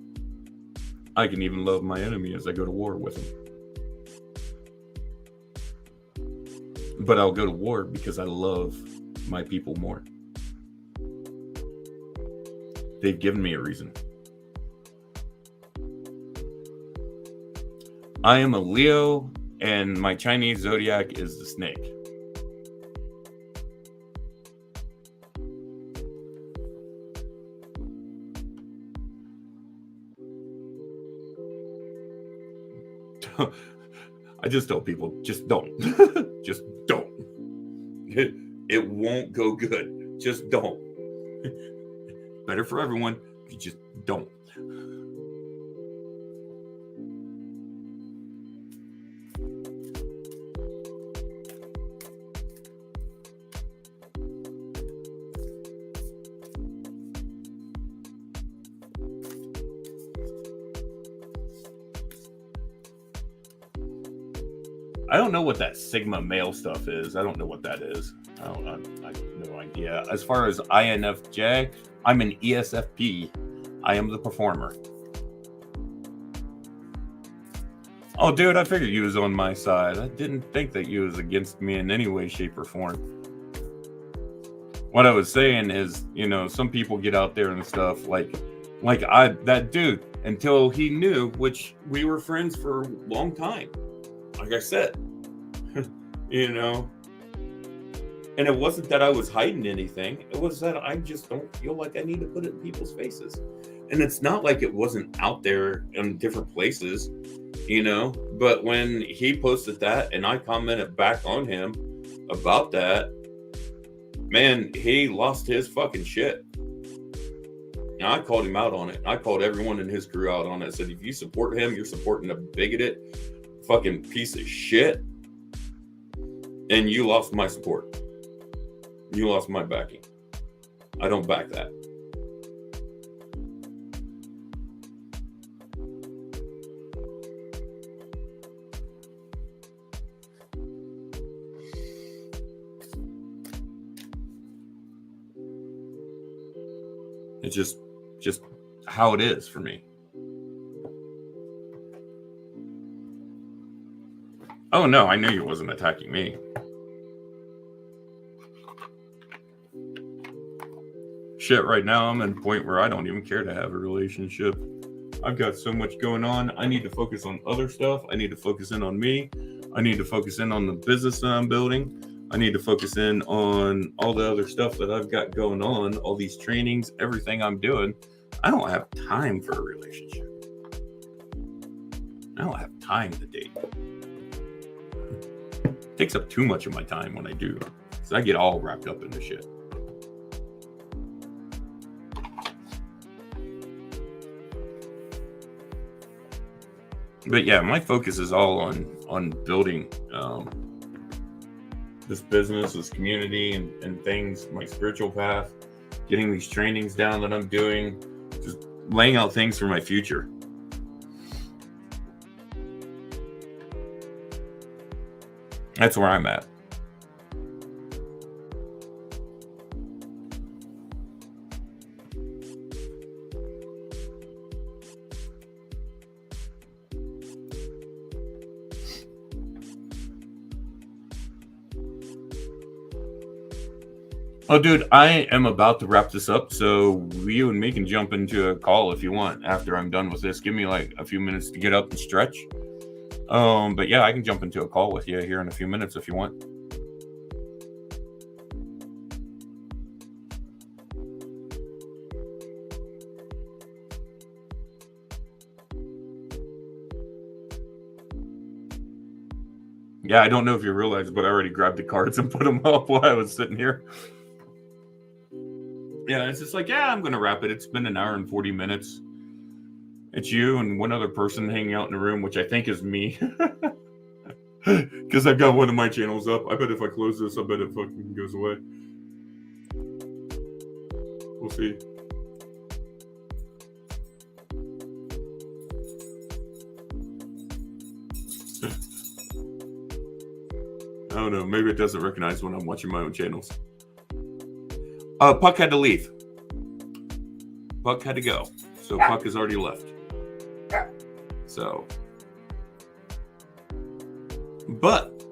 I can even love my enemy as I go to war with him. But I'll go to war because I love my people more. They've given me a reason. I am a Leo, and my Chinese zodiac is the snake. I just tell people, just don't. Just don't. It won't go good. Just don't. Better for everyone if you just don't. I don't know what that Sigma male stuff is. I don't know what that is. I have no idea. As far as INFJ, I'm an ESFP. I am the performer. Oh, dude, I figured you was on my side. I didn't think that you was against me in any way, shape, or form. What I was saying is, you know, some people get out there and stuff like that dude, until he knew, which we were friends for a long time. Like I said, you know, and it wasn't that I was hiding anything. It was that I just don't feel like I need to put it in people's faces. And it's not like it wasn't out there in different places, you know, but when he posted that and I commented back on him about that, man, he lost his fucking shit. And I called him out on it. I called everyone in his crew out on it. I said, if you support him, you're supporting a bigoted fucking piece of shit, and you lost my support. You lost my backing. I don't back that. It's just how it is for me. Oh no, I knew you wasn't attacking me. Shit, right now I'm at a point where I don't even care to have a relationship. I've got so much going on. I need to focus on other stuff. I need to focus in on me. I need to focus in on the business that I'm building. I need to focus in on all the other stuff that I've got going on, all these trainings, everything I'm doing. I don't have time for a relationship. I don't have time to date. It takes up too much of my time when I do. So I get all wrapped up in this shit. But yeah, my focus is all on building this business, this community, and things, my spiritual path, getting these trainings down that I'm doing, just laying out things for my future. That's where I'm at. Oh, dude, I am about to wrap this up, so you and me can jump into a call if you want after I'm done with this. Give me like a few minutes to get up and stretch. But yeah, I can jump into a call with you here in a few minutes if you want. Yeah, I don't know if you realized, but I already grabbed the cards and put them up while I was sitting here. Yeah, it's just like, yeah, I'm going to wrap it. It's been an hour and 40 minutes. It's you and one other person hanging out in the room, which I think is me. Because I've got one of my channels up. I bet if I close this, I bet it fucking goes away. We'll see. I don't know. Maybe it doesn't recognize when I'm watching my own channels. Puck had to leave. Puck had to go. So Puck has already left. So. But.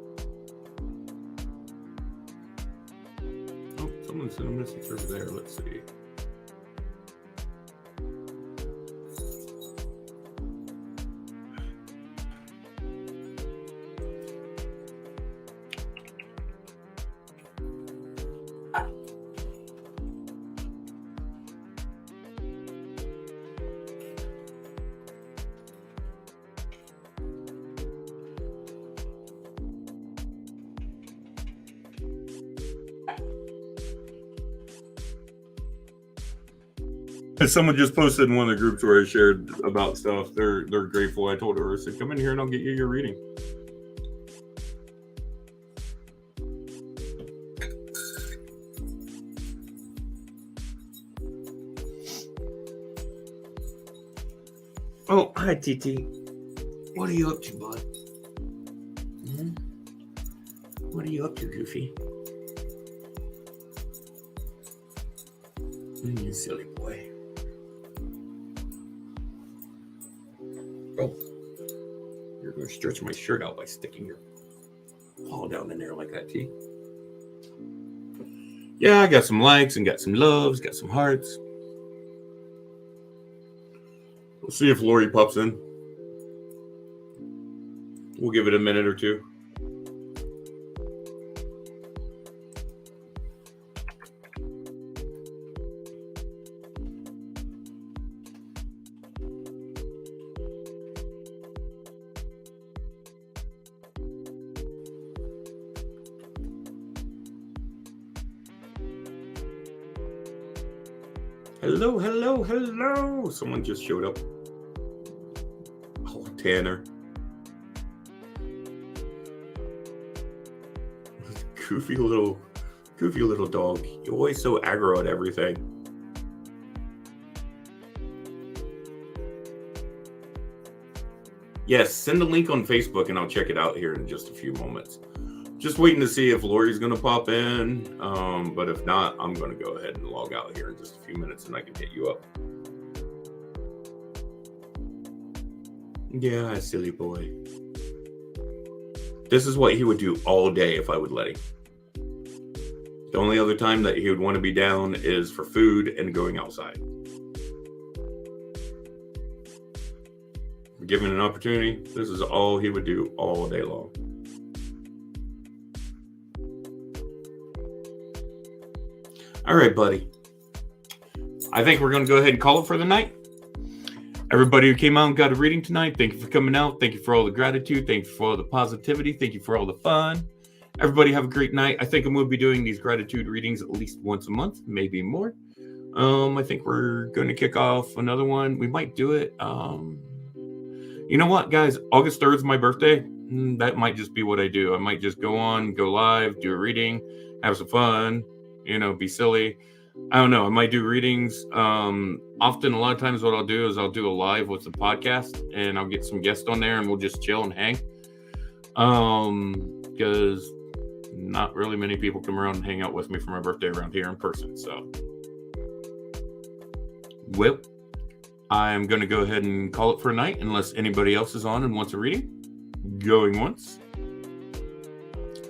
Oh, someone sent a message over there. Let's see. Someone just posted in one of the groups where I shared about stuff. They're grateful. I told her, I said, come in here and I'll get you your reading. Oh, hi, TT. What are you up to, bud? What are you up to, Goofy? You silly boy. Oh, you're going to stretch my shirt out by sticking your paw down in there like that, T. Yeah, I got some likes and got some loves, got some hearts. We'll see if Lori pops in. We'll give it a minute or two. Hello, hello, hello. Someone just showed up. Oh, Tanner. Goofy little dog. You're always so aggro at everything. Yes, send a link on Facebook and I'll check it out here in just a few moments. Just waiting to see if Lori's going to pop in. But if not, I'm going to go ahead and log out here in just a few minutes and I can hit you up. Yeah, silly boy. This is what he would do all day if I would let him. The only other time that he would want to be down is for food and going outside. Given an opportunity, this is all he would do all day long. All right, buddy. I think we're going to go ahead and call it for the night. Everybody who came out and got a reading tonight, thank you for coming out. Thank you for all the gratitude. Thank you for all the positivity. Thank you for all the fun. Everybody have a great night. I think I'm going to be doing these gratitude readings at least once a month, maybe more. I think we're going to kick off another one. We might do it. You know what, guys? August 3rd is my birthday. That might just be what I do. I might just go live, do a reading, have some fun, be silly. I don't know. I might do readings. Often, a lot of times what I'll do is I'll do a live with the podcast and I'll get some guests on there and we'll just chill and hang. Because not really many people come around and hang out with me for my birthday around here in person. So, well, I'm going to go ahead and call it for a night unless anybody else is on and wants a reading. Going once.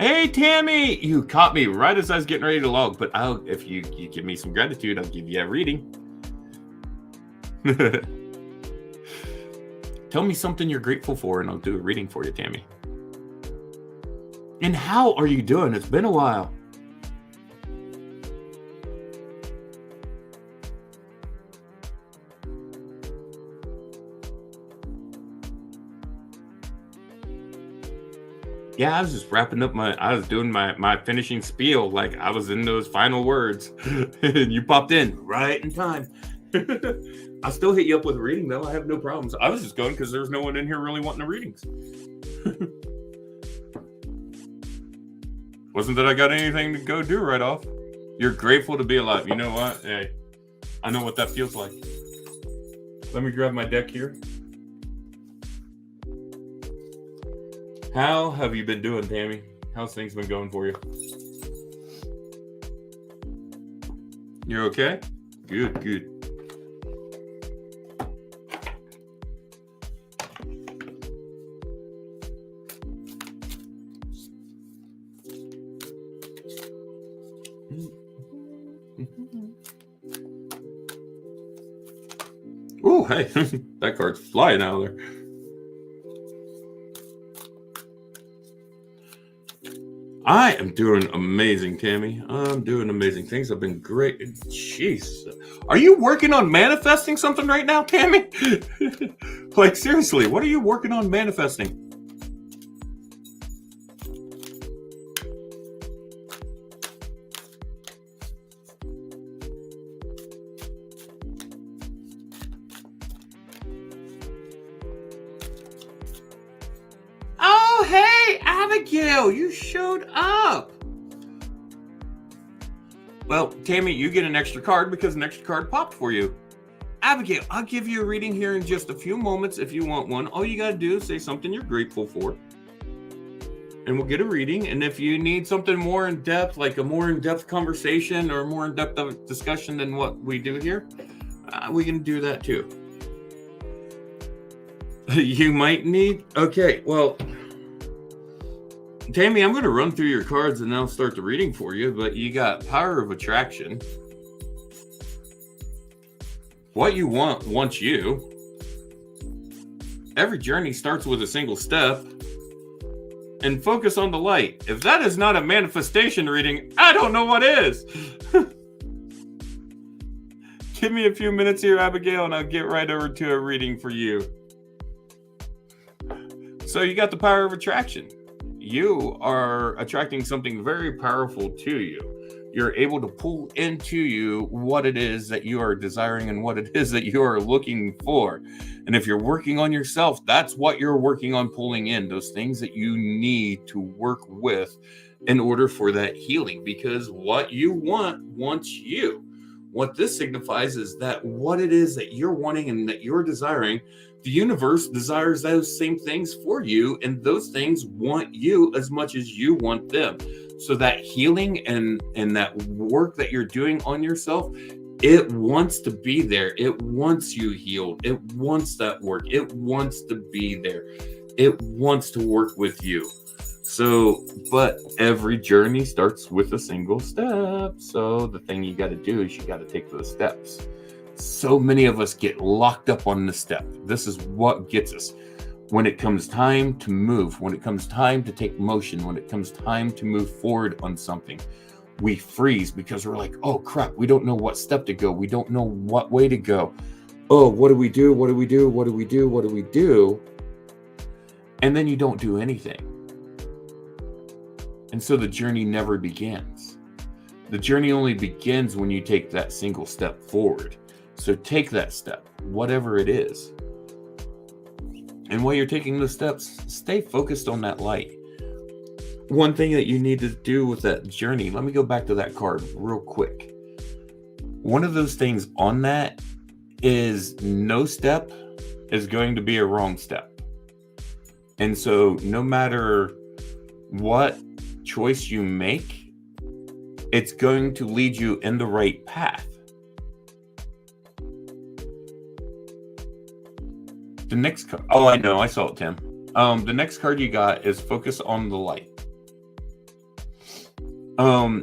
Hey, Tammy, you caught me right as I was getting ready to log, but if you give me some gratitude, I'll give you a reading. Tell me something you're grateful for and I'll do a reading for you, Tammy. And how are you doing? It's been a while. Yeah, I was just wrapping up I was doing my finishing spiel, like I was in those final words, and you popped in right in time. I'll still hit you up with a reading, though. I have no problems. I was just going because there's no one in here really wanting the readings. Wasn't that I got anything to go do right off. You're grateful to be alive. You know what? Hey, I know what that feels like. Let me grab my deck here. How have you been doing, Tammy? How's things been going for you? You're okay? Good, good. Oh, hey, that card's flying out of there. I am doing amazing, Tammy. I'm doing amazing things. I've been great. Jeez. Are you working on manifesting something right now, Tammy? Like, seriously, what are you working on manifesting? Oh, hey, Abigail, you showed up. Well, Tammy, you get an extra card because an extra card popped for you. Abigail, I'll give you a reading here in just a few moments if you want one. All you got to do is say something you're grateful for, and we'll get a reading. And if you need something more in depth, like a more in-depth conversation or more in-depth discussion than what we do here, we can do that too. You might need... Okay, well... Tammy, I'm going to run through your cards and I'll start the reading for you, but you got Power of Attraction. What you want wants you. Every journey starts with a single step. And Focus on the Light. If that is not a manifestation reading, I don't know what is. Give me a few minutes here, Abigail, and I'll get right over to a reading for you. So you got the Power of Attraction. You are attracting something very powerful to you. You're able to pull into you what it is that you are desiring and what it is that you are looking for. And if you're working on yourself, that's what you're working on pulling in, those things that you need to work with in order for that healing. Because what you want wants you. What this signifies is that what it is that you're wanting and that you're desiring, the universe desires those same things for you, and those things want you as much as you want them. So that healing and that work that you're doing on yourself, it wants to be there. It wants you healed. It wants that work. It wants to be there. It wants to work with you. So, but every journey starts with a single step. So the thing you got to do is you got to take those steps. So many of us get locked up on the step. This is what gets us. When it comes time to move, when it comes time to take motion, when it comes time to move forward on something, we freeze because we're like, oh crap, we don't know what step to go. We don't know what way to go. Oh, what do we do? What do we do? What do we do? What do we do? And then you don't do anything. And so the journey never begins. The journey only begins when you take that single step forward. So take that step, whatever it is. And while you're taking the steps, stay focused on that light. One thing that you need to do with that journey, let me go back to that card real quick. One of those things on that is no step is going to be a wrong step. And so no matter what choice you make, it's going to lead you in the right path. The next card, oh, I know, I saw it, Tim. The next card you got is Focus on the Light.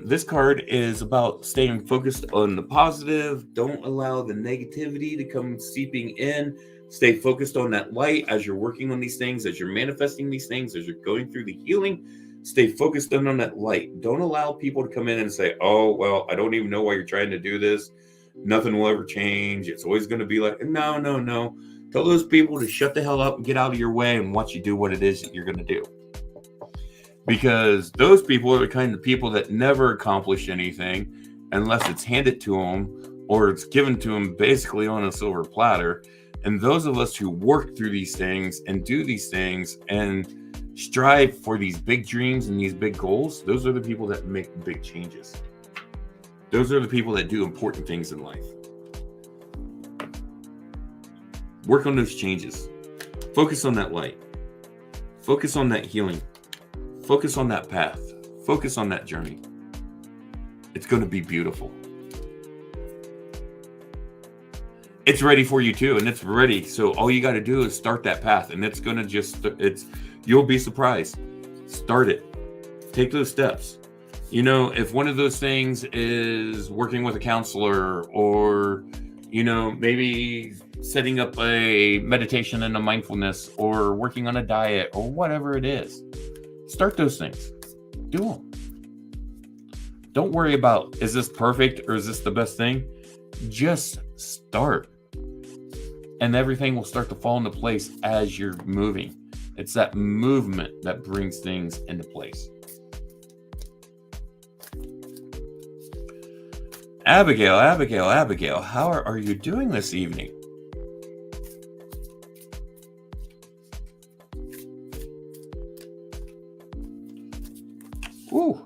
This card is about staying focused on the positive. Don't allow the negativity to come seeping in. Stay focused on that light as you're working on these things, as you're manifesting these things, as you're going through the healing. Stay focused on that light. Don't allow people to come in and say, oh, well, I don't even know why you're trying to do this. Nothing will ever change. It's always going to be like, no. Tell those people to shut the hell up and get out of your way and watch you do what it is that you're going to do. because those people are the kind of people that never accomplish anything unless it's handed to them or it's given to them basically on a silver platter. And those of us who work through these things and do these things and strive for these big dreams and these big goals, those are the people that make big changes. Those are the people that do important things in life. Work on those changes. Focus on that light. Focus on that healing. Focus on that path. Focus on that journey. It's going to be beautiful. It's ready for you too, and it's ready. So all you got to do is start that path, and it's going to you'll be surprised. Start it. Take those steps. You know, if one of those things is working with a counselor, or, you know, maybe setting up a meditation and a mindfulness, or working on a diet, or whatever it is, start those things. Do them. Don't worry about, is this perfect or is this the best thing? Just start. And everything will start to fall into place as you're moving. It's that movement that brings things into place. Abigail, how are you doing this evening? Ooh,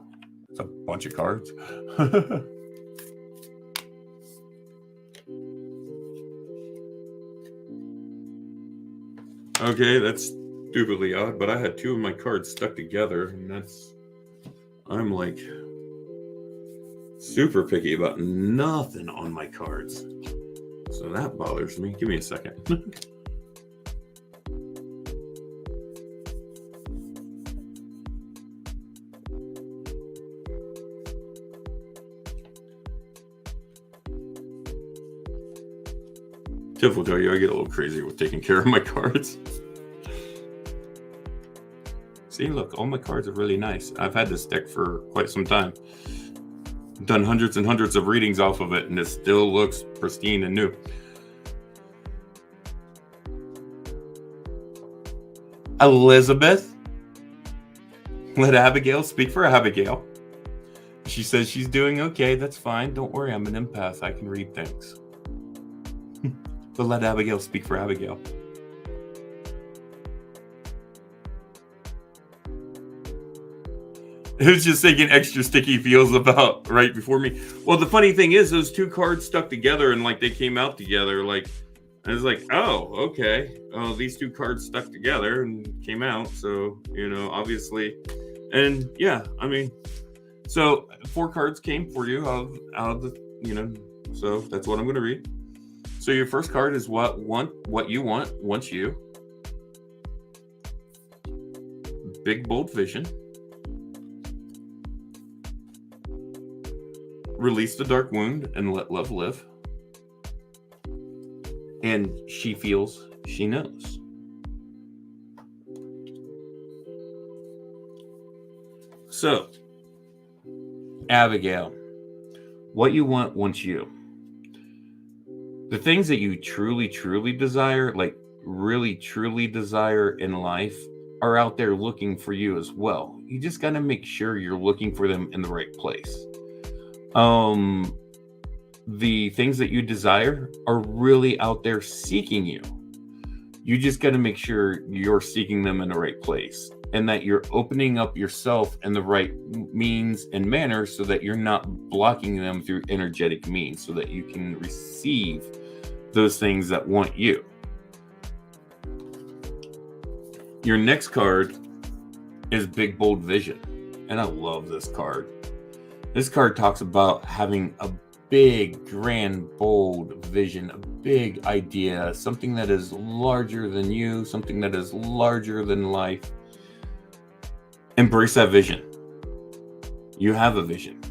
it's a bunch of cards. Okay, that's stupidly odd, but I had two of my cards stuck together, and I'm like super picky about nothing on my cards. So that bothers me. Give me a second. Tiff will tell you I get a little crazy with taking care of my cards. See, look, all my cards are really nice. I've had this deck for quite some time. I've done hundreds and hundreds of readings off of it, and it still looks pristine and new. Elizabeth, let Abigail speak for Abigail. She says she's doing okay. That's fine. Don't worry, I'm an empath. I can read things. But let Abigail speak for Abigail. It was just thinking extra sticky feels about right before me. Well, the funny thing is, those two cards stuck together and like they came out together. Like, I was like, oh, okay. Oh, these two cards stuck together and came out. So, you know, obviously. And yeah, I mean, so 4 cards came for you out of the, you know, so that's what I'm going to read. So your first card is what you want wants you. Big, bold vision. Release the dark wound and let love live. And she feels, she knows. So, Abigail, what you want wants you. The things that you truly, truly desire, like really, truly desire in life, are out there looking for you as well. You just got to make sure you're looking for them in the right place. The things that you desire are really out there seeking you. You just got to make sure you're seeking them in the right place, and that you're opening up yourself in the right means and manner, so that you're not blocking them through energetic means, so that you can receive those things that want you. Your next card is Big Bold Vision, and I love this card. This card talks about having a big, grand, bold vision, a big idea, something that is larger than you, something that is larger than life. Embrace that vision. You have a vision.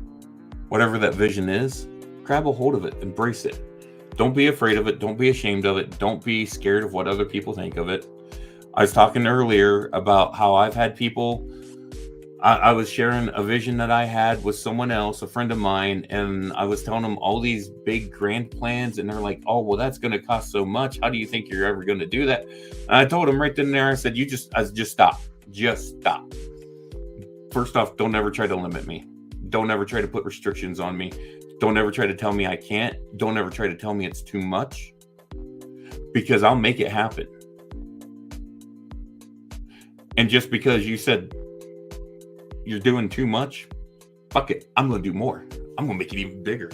Whatever that vision is, grab a hold of it, embrace it. Don't be afraid of it. Don't be ashamed of it. Don't be scared of what other people think of it. I was talking earlier about how I've had people, I was sharing a vision that I had with someone else, a friend of mine, and I was telling them all these big grand plans, and they're like, oh, well, that's going to cost so much. How do you think you're ever going to do that? And I told them right then and there, I said, just stop. Just stop. first off, don't ever try to limit me. Don't ever try to put restrictions on me. Don't ever try to tell me I can't. Don't ever try to tell me it's too much, because I'll make it happen. And just because you said you're doing too much, fuck it, I'm going to do more. I'm going to make it even bigger.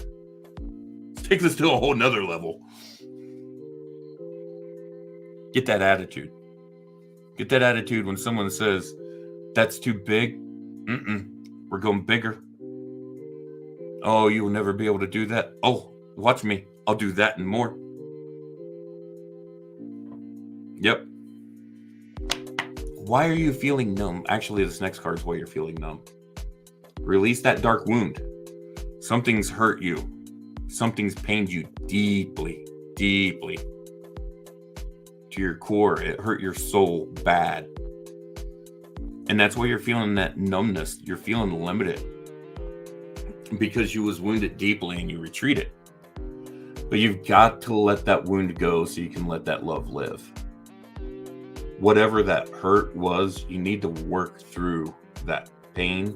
Take this to a whole nother level. Get that attitude. Get that attitude when someone says, that's too big. We're going bigger. Oh, you will never be able to do that. Oh, watch me. I'll do that and more. Yep. Why are you feeling numb? Actually, this next card is why you're feeling numb. Release that dark wound. Something's hurt you. Something's pained you deeply, deeply. To your core, it hurt your soul bad. And that's why you're feeling that numbness. You're feeling limited. Because you was wounded deeply and you retreated. But you've got to let that wound go so you can let that love live. Whatever that hurt was, you need to work through that pain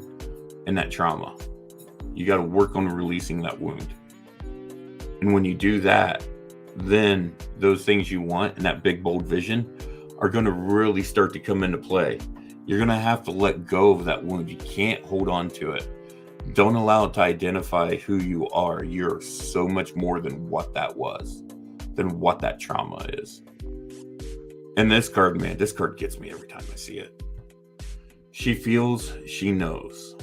and that trauma. You got to work on releasing that wound. And when you do that, then those things you want and that big, bold vision are going to really start to come into play. You're going to have to let go of that wound. You can't hold on to it. Don't allow it to identify who you are. You're so much more than what that was, than what that trauma is. And this card, man, this card gets me every time I see it. She feels, she knows.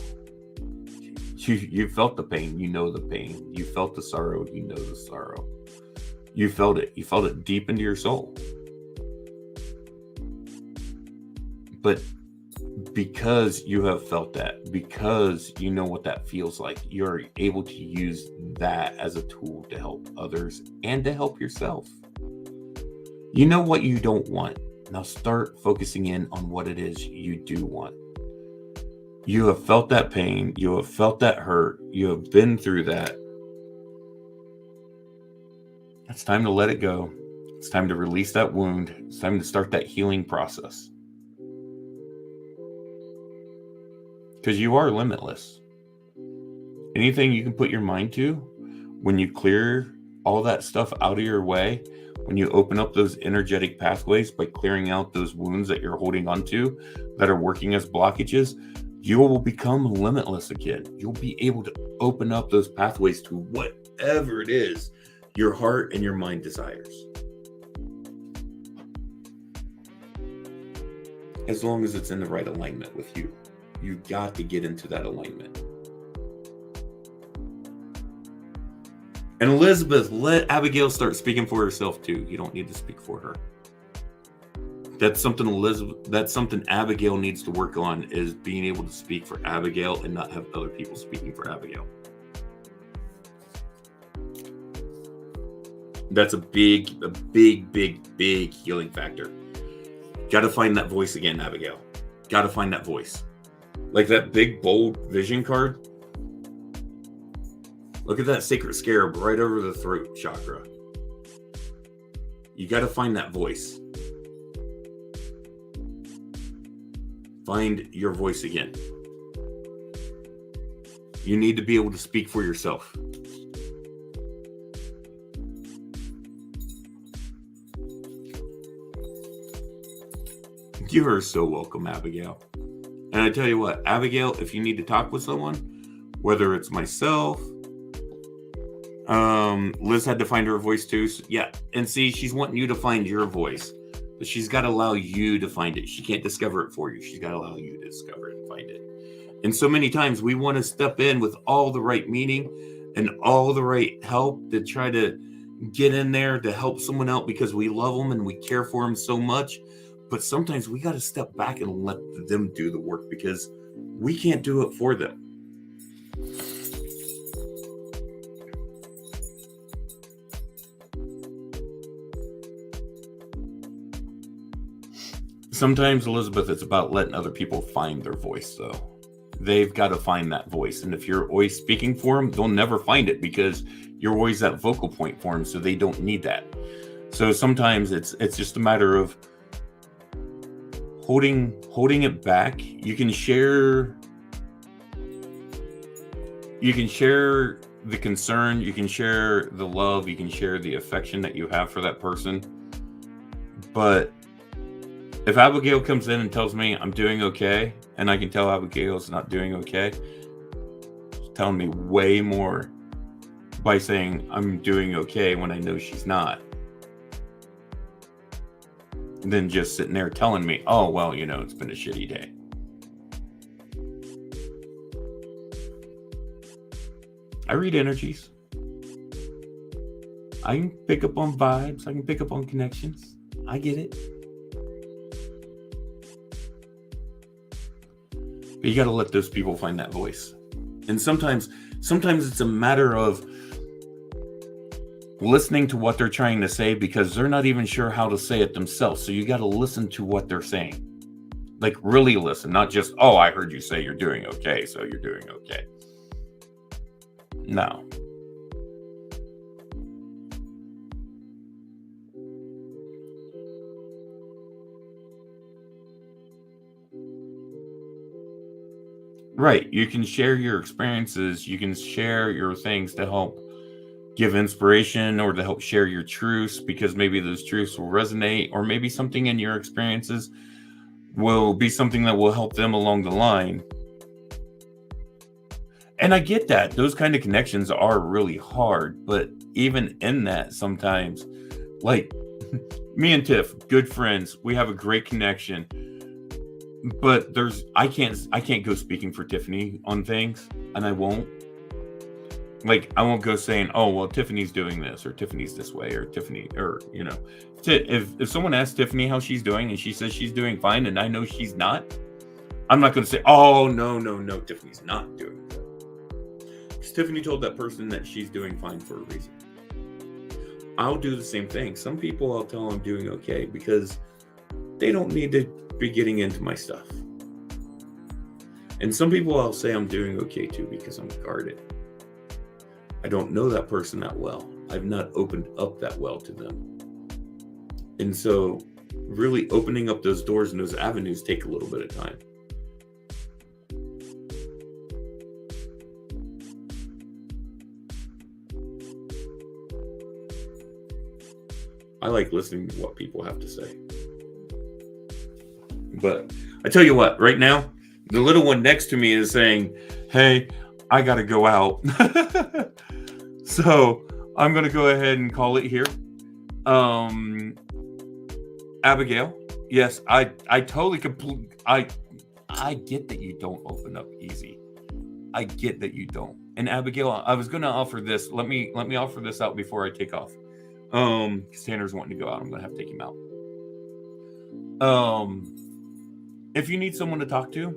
You felt the pain, you know the pain. You felt the sorrow, you know the sorrow. You felt it. You felt it deep into your soul. But because you have felt that, because you know what that feels like, you're able to use that as a tool to help others and to help yourself. You know what you don't want. Now start focusing in on what it is you do want. You have felt that pain. You have felt that hurt. You have been through that. It's time to let it go. It's time to release that wound. It's time to start that healing process. Because you are limitless. Anything you can put your mind to, when you clear all that stuff out of your way, when you open up those energetic pathways by clearing out those wounds that you're holding onto that are working as blockages, you will become limitless again. You'll be able to open up those pathways to whatever it is your heart and your mind desires. As long as it's in the right alignment with you. You've got to get into that alignment. And Elizabeth, let Abigail start speaking for herself too. You don't need to speak for her. That's something Abigail needs to work on, is being able to speak for Abigail and not have other people speaking for Abigail. That's a big healing factor. Got to find that voice again, Abigail. Got to find that voice. Like that big, bold vision card. Look at that sacred scarab right over the throat chakra. You got to find that voice. Find your voice again. You need to be able to speak for yourself. You are so welcome, Abigail. And I tell you what, Abigail, if you need to talk with someone, whether it's myself, Liz had to find her voice too. So, yeah. And see, she's wanting you to find your voice, but she's got to allow you to find it. She can't discover it for you. She's got to allow you to discover it and find it. And so many times we want to step in with all the right meaning and all the right help to try to get in there to help someone out because we love them and we care for them so much. But sometimes we got to step back and let them do the work because we can't do it for them. Sometimes, Elizabeth, it's about letting other people find their voice, though. They've got to find that voice. And if you're always speaking for them, they'll never find it because you're always that vocal point for them, so they don't need that. So sometimes it's just a matter of holding it back. You can share You can share the concern, you can share the love, you can share the affection that you have for that person. But if Abigail comes in and tells me I'm doing okay, and I can tell Abigail's not doing okay, she's telling me way more by saying I'm doing okay when I know she's not, than just sitting there telling me, oh, well, it's been a shitty day. I read energies. I can pick up on vibes. I can pick up on connections. I get it. But you got to let those people find that voice. And sometimes it's a matter of listening to what they're trying to say, because they're not even sure how to say it themselves. So you got to listen to what they're saying. Like, really listen, not just, oh, I heard you say you're doing okay, so you're doing okay. No. Right. You can share your experiences. You can share your things to help give inspiration, or to help share your truths, because maybe those truths will resonate, or maybe something in your experiences will be something that will help them along the line. And I get that. Those kind of connections are really hard. But even in that, sometimes, like me and Tiff, good friends, we have a great connection. But I can't go speaking for Tiffany on things, and I won't. Like, I won't go saying, oh, well, Tiffany's doing this, or Tiffany's this way, or Tiffany, or, if someone asks Tiffany how she's doing and she says she's doing fine and I know she's not, I'm not going to say, oh, no, Tiffany's not doing good. Because Tiffany told that person that she's doing fine for a reason. I'll do the same thing. Some people I'll tell I'm doing okay, because they don't need to be getting into my stuff. And some people I'll say I'm doing okay too, because I'm guarded. I don't know that person that well. I've not opened up that well to them. And so really opening up those doors and those avenues take a little bit of time. I like listening to what people have to say. But I tell you what, right now, the little one next to me is saying, hey, I got to go out. So I'm going to go ahead and call it here. Abigail, yes, I totally I get that you don't open up easy. I get that you don't. And Abigail, I was going to offer this. Let me offer this out before I take off. Because Tanner's wanting to go out. I'm going to have to take him out. If you need someone to talk to,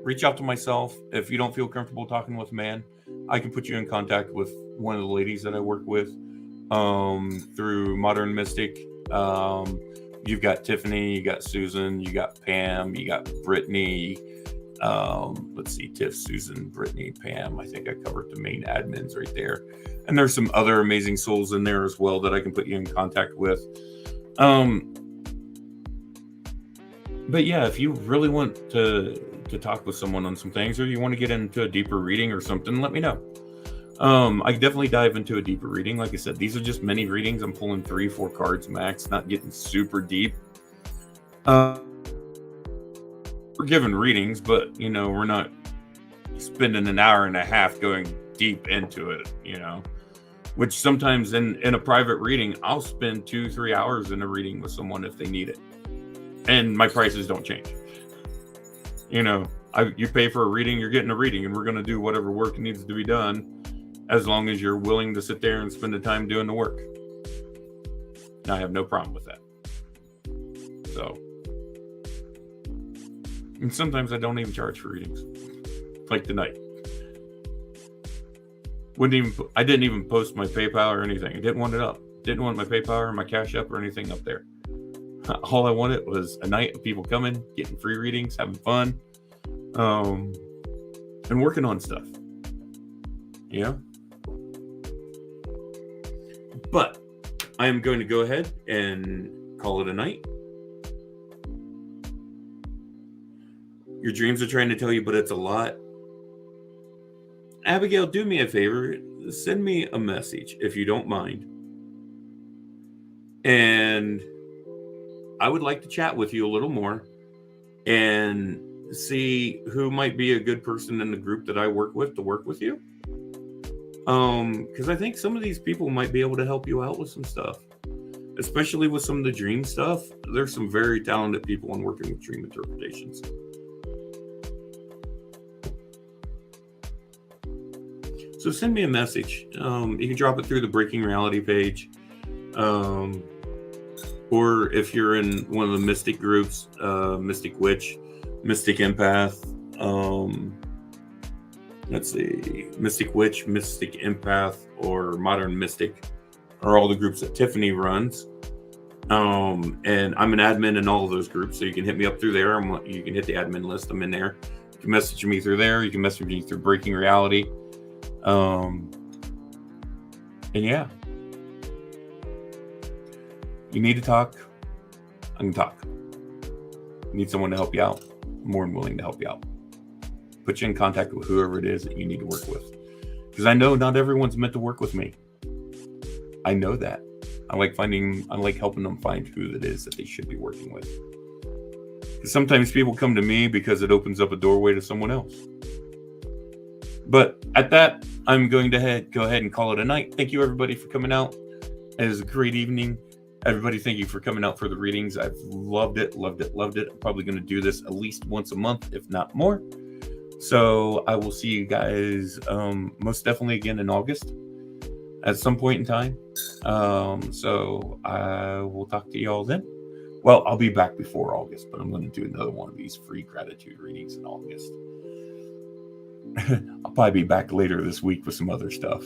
reach out to myself. If you don't feel comfortable talking with a man, I can put you in contact with one of the ladies that I work with through Modern Mystic. You've got Tiffany, you got Susan, you got Pam, you got Brittany. Let's see, Tiff, Susan, Brittany, Pam. I think I covered the main admins right there. And there's some other amazing souls in there as well that I can put you in contact with. But yeah, if you really want to talk with someone on some things, or you want to get into a deeper reading or something, let me know. I definitely dive into a deeper reading. Like I said, these are just mini readings. I'm pulling 3-4 cards max, not getting super deep. We're giving readings, but we're not spending an hour and a half going deep into it, which sometimes in a private reading, I'll spend 2-3 hours in a reading with someone if they need it. And my prices don't change. You pay for a reading, you're getting a reading, and we're going to do whatever work needs to be done, as long as you're willing to sit there and spend the time doing the work. And I have no problem with that. So, and sometimes I don't even charge for readings, like tonight. I didn't even post my PayPal or anything. I didn't want it up. Didn't want my PayPal or my Cash App or anything up there. All I wanted was a night of people coming, getting free readings, having fun, and working on stuff. But I am going to go ahead and call it a night. Your dreams are trying to tell you, but it's a lot. Abigail, do me a favor. Send me a message if you don't mind. And I would like to chat with you a little more and see who might be a good person in the group that I work with to work with you. Because I think some of these people might be able to help you out with some stuff, especially with some of the dream stuff. There's some very talented people in working with dream interpretations. So send me a message. You can drop it through the Breaking Reality page. Or if you're in one of the Mystic groups, Mystic Witch, Mystic Empath, let's see, Mystic Witch, Mystic Empath, or Modern Mystic are all the groups that Tiffany runs. And I'm an admin in all of those groups, so you can hit me up through there. You can hit the admin list. I'm in there. You can message me through there. You can message me through Breaking Reality. And yeah, you need to talk, I can talk. You need someone to help you out, I'm more than willing to help you out. Put you in contact with whoever it is that you need to work with. Because I know not everyone's meant to work with me. I know that. I like helping them find who it is that they should be working with. Because sometimes people come to me because it opens up a doorway to someone else. But at that, I'm going to go ahead and call it a night. Thank you, everybody, for coming out. It was a great evening. Everybody, thank you for coming out for the readings. I've loved it. I'm probably going to do this at least once a month, if not more. So I will see you guys most definitely again in August at some point in time. So I will talk to y'all then. Well, I'll be back before August, but I'm going to do another one of these free gratitude readings in August. I'll probably be back later this week with some other stuff.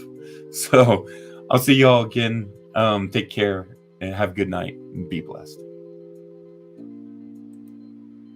So I'll see y'all again. Take care and have a good night and be blessed.